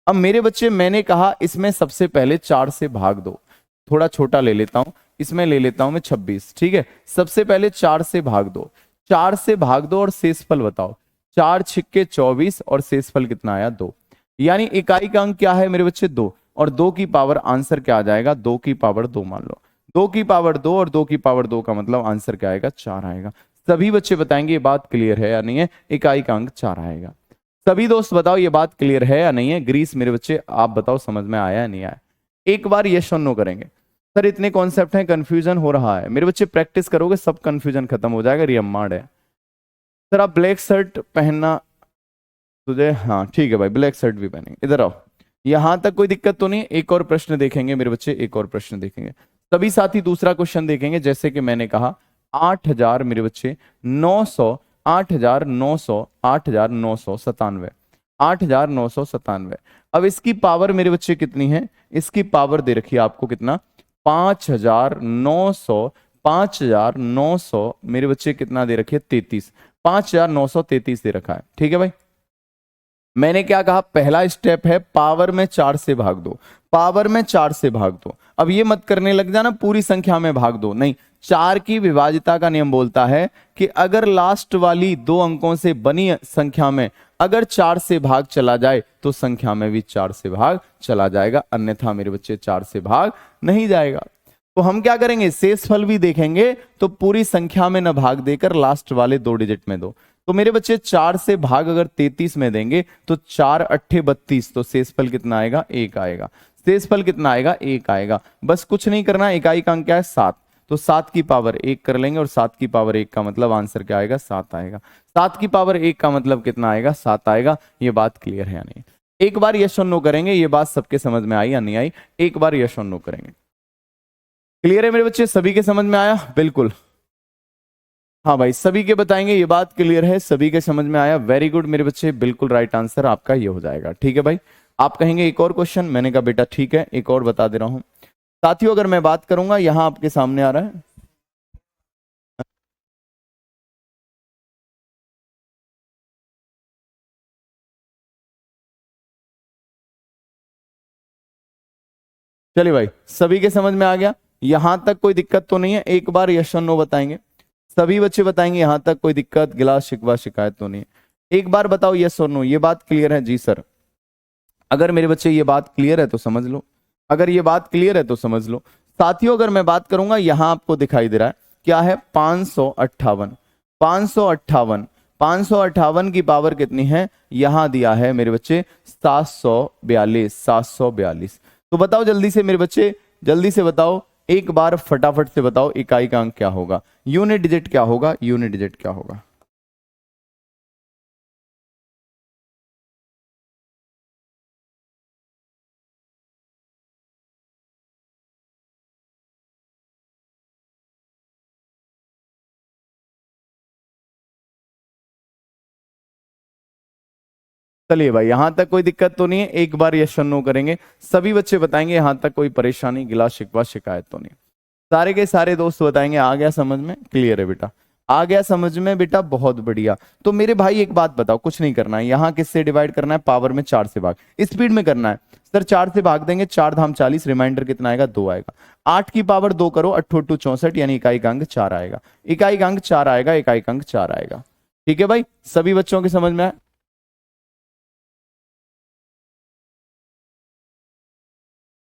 अब मेरे बच्चे मैंने कहा इसमें सबसे पहले 4 से भाग दो। थोड़ा छोटा ले लेता हूं, इसमें ले लेता हूं मैं 26। ठीक है, सबसे पहले 4 से भाग दो, 4 से भाग दो और शेषफल बताओ। 4 छिक्के 24 और शेषफल कितना आया, 2। यानी इकाई का अंक क्या है मेरे बच्चे, 2, और 2 की पावर आंसर क्या आ जाएगा, 2 की पावर 2 मान लो। 2 की पावर 2 और 2 की पावर 2 का मतलब आंसर क्या आएगा, 4 आएगा। सभी बच्चे बताएंगे ये बात क्लियर है या नहीं है, इकाई का अंक 4 आएगा। सभी दोस्त बताओ ये बात क्लियर है या नहीं है। ग्रीस मेरे बच्चे आप बताओ समझ में आया या नहीं आया। एक बार यस और नो करेंगे। सर इतने कॉन्सेप्ट हैं, कंफ्यूजन हो रहा है। मेरे बच्चे प्रैक्टिस करोगे सब कंफ्यूजन खत्म हो जाएगा, रियम्माड है। सर आप ब्लैक शर्ट पहनना तुझे, हाँ ठीक है भाई, ब्लैक शर्ट भी पहनेंगे। इधर आओ, यहां तक कोई दिक्कत तो नहीं? एक और प्रश्न देखेंगे मेरे बच्चे, एक और प्रश्न देखेंगे सभी साथी। दूसरा क्वेश्चन देखेंगे, जैसे कि मैंने कहा 8000 मेरे बच्चे 900, 8900, 8997, 8997। अब इसकी पावर मेरे बच्चे कितनी है, इसकी पावर दे रखी है आपको कितना, 5900, 5900 मेरे बच्चे कितना दे रखी है, 33, 5933 दे रखा है। ठीक है भाई, मैंने क्या कहा, पहला स्टेप है पावर में 4 से भाग दो, पावर में 4 से भाग दो। अब ये मत करने लग जाना पूरी संख्या में भाग दो, नहीं। 4 की विभाज्यता का नियम बोलता है कि अगर लास्ट वाली 2 अंकों से बनी संख्या में अगर 4 से भाग चला जाए तो संख्या में भी 4 से भाग चला जाएगा, अन्यथा मेरे बच्चे 4 से भाग नहीं जाएगा। तो हम क्या करेंगे, शेषफल भी देखेंगे तो पूरी संख्या में न भाग देकर लास्ट वाले 2 डिजिट में दो। तो मेरे बच्चे 4 से भाग अगर 33 में देंगे तो 4 अट्ठे 32, तो शेषफल कितना आएगा, 1 आएगा। शेषफल कितना आएगा, 1 आएगा। बस कुछ नहीं करना, इकाई का अंक क्या है, 7, तो 7 की पावर 1 कर लेंगे, और 7 की पावर 1 का मतलब आंसर क्या आएगा, 7 आएगा। 7 की पावर 1 का मतलब कितना आएगा, 7 आएगा। ये बात क्लियर है या नहीं? एक बार यस और नो करेंगे, ये बात सबके समझ में आई या नहीं आई? एक बार यस और नो करेंगे। क्लियर है मेरे बच्चे, सभी के समझ में आया? बिल्कुल, हाँ भाई सभी के बताएंगे ये बात क्लियर है, सभी के समझ में आया। वेरी गुड मेरे बच्चे, बिल्कुल राइट आंसर आपका ये हो जाएगा। ठीक है भाई, आप कहेंगे एक और क्वेश्चन, मैंने कहा बेटा ठीक है, एक और बता दे रहा हूं। साथियों अगर मैं बात करूंगा, यहां आपके सामने आ रहा है, चलिए भाई सभी के समझ में आ गया, यहां तक कोई दिक्कत तो नहीं है? एक बार यस और नो बताएंगे। सभी बच्चे बताएंगे यहां तक कोई दिक्कत, गिला, शिकवा, शिकायत तो नहीं। एक बार बताओ यस और नो, ये बात क्लियर है? जी सर। अगर मेरे बच्चे ये बात क्लियर है तो समझ लो, अगर ये बात क्लियर है तो समझ लो। साथियों अगर मैं बात करूंगा, यहां आपको दिखाई दे रहा है क्या है? 558। 558, 558 की पावर कितनी है? यहां दिया है मेरे बच्चे 742, 742। तो बताओ जल्दी से मेरे बच्चे, जल्दी से बताओ, एक बार फटाफट से बताओ इकाई का अंक क्या होगा, यूनिट डिजिट क्या होगा, यूनिट डिजिट क्या होगा? चलिए भाई, यहां तक कोई दिक्कत तो नहीं है? एक बार यस और नो करेंगे, सभी बच्चे बताएंगे यहां तक कोई परेशानी, गिला, शिकवा, शिकायत तो नहीं। सारे के सारे दोस्त बताएंगे आ गया समझ में? क्लियर है बेटा? आ गया समझ में बेटा? बहुत बढ़िया। तो मेरे भाई एक बात बताओ, कुछ नहीं करना है, यहाँ किससे डिवाइड करना है? पावर में 4 से भाग, स्पीड में करना है। सर 4 से भाग देंगे, 4 धाम 40, रिमाइंडर कितना आएगा? 2 आएगा। 8 की पावर 2 करो, 8 8 64, यानी इकाई का अंक 4 आएगा। इकाई का अंक 4 आएगा, इकाई का अंक 4 आएगा। ठीक है भाई, सभी बच्चों के समझ में आया?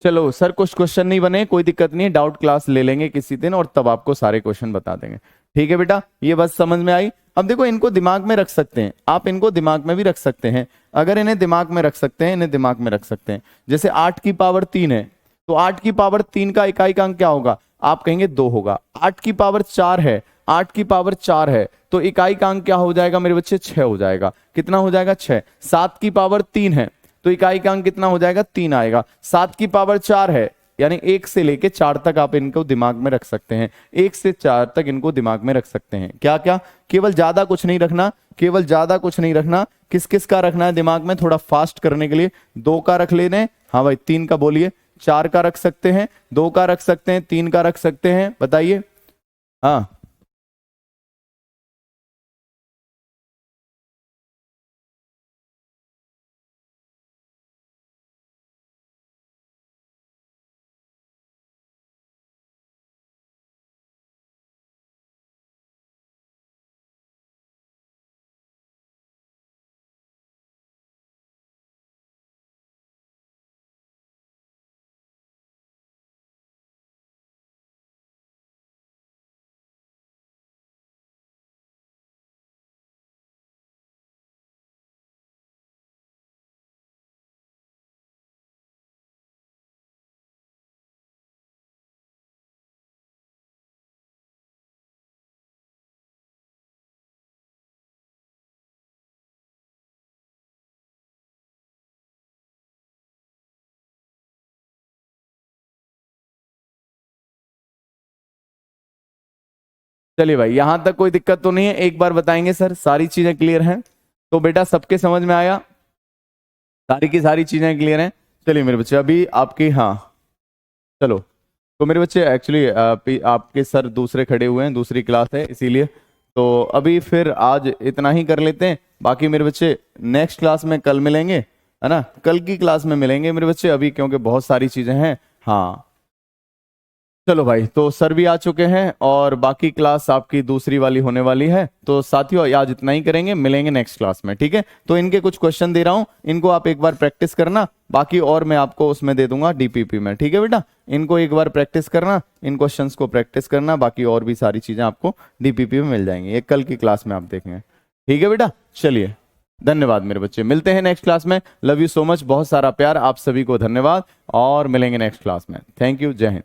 चलो सर कुछ क्वेश्चन नहीं बने, कोई दिक्कत नहीं है, डाउट क्लास ले लेंगे किसी दिन और तब आपको सारे क्वेश्चन बता देंगे। ठीक है बेटा, ये बस समझ में आई। अब देखो इनको दिमाग में रख सकते हैं आप, इनको दिमाग में भी रख सकते हैं। अगर इन्हें दिमाग में रख सकते हैं, इन्हें दिमाग में रख सकते हैं। जैसे 8 की पावर 3 है, तो 8 की पावर 3 का इकाई का अंक क्या होगा? आप कहेंगे 2 होगा। 8 की पावर 4 है, 8 की पावर 4 है, तो इकाई का अंक क्या हो जाएगा मेरे बच्चे? 6 हो जाएगा। कितना हो जाएगा? 6। 7 की पावर 3 है, तो इकाई का अंक कितना हो जाएगा? 3 आएगा। 7 की पावर 4 है, यानी 1 से लेके 4 तक आप इनको दिमाग में रख सकते हैं। 1 से 4 तक इनको दिमाग में रख सकते हैं। क्या क्या? केवल ज्यादा कुछ नहीं रखना, केवल ज्यादा कुछ नहीं रखना। किस किस का रखना है दिमाग में थोड़ा फास्ट करने के लिए? 2 का रख लेने। हाँ भाई 3 का बोलिए। 4 का रख सकते हैं, 2 का रख सकते हैं, 3 का रख सकते हैं, बताइए। हाँ चलिए भाई, यहां तक कोई दिक्कत तो नहीं है? एक बार बताएंगे सर सारी चीजें क्लियर हैं? तो बेटा सबके समझ में आया? सारी की सारी चीजें क्लियर हैं? चलिए मेरे बच्चे अभी आपकी, हाँ चलो। तो मेरे बच्चे एक्चुअली आपके सर दूसरे खड़े हुए हैं, दूसरी क्लास है इसीलिए। तो अभी फिर आज इतना ही कर लेते हैं। बाकी मेरे बच्चे नेक्स्ट क्लास में कल मिलेंगे, है ना? कल की क्लास में मिलेंगे मेरे बच्चे, अभी क्योंकि बहुत सारी चीजें हैं। हाँ चलो भाई, तो सर भी आ चुके हैं और बाकी क्लास आपकी दूसरी वाली होने वाली है। तो साथियों आज इतना ही करेंगे, मिलेंगे नेक्स्ट क्लास में, ठीक है? तो इनके कुछ क्वेश्चन दे रहा हूं, इनको आप एक बार प्रैक्टिस करना, बाकी और मैं आपको उसमें दे दूंगा डीपीपी में, ठीक है बेटा? इनको एक बार प्रैक्टिस करना, इन क्वेश्चंस को प्रैक्टिस करना, बाकी और भी सारी चीजें आपको डीपीपी में मिल जाएंगी, ये कल की क्लास में आप देखेंगे। ठीक है बेटा, चलिए धन्यवाद मेरे बच्चे, मिलते हैं नेक्स्ट क्लास में। लव यू सो मच, बहुत सारा प्यार आप सभी को, धन्यवाद, और मिलेंगे नेक्स्ट क्लास में। थैंक यू, जय हिंद।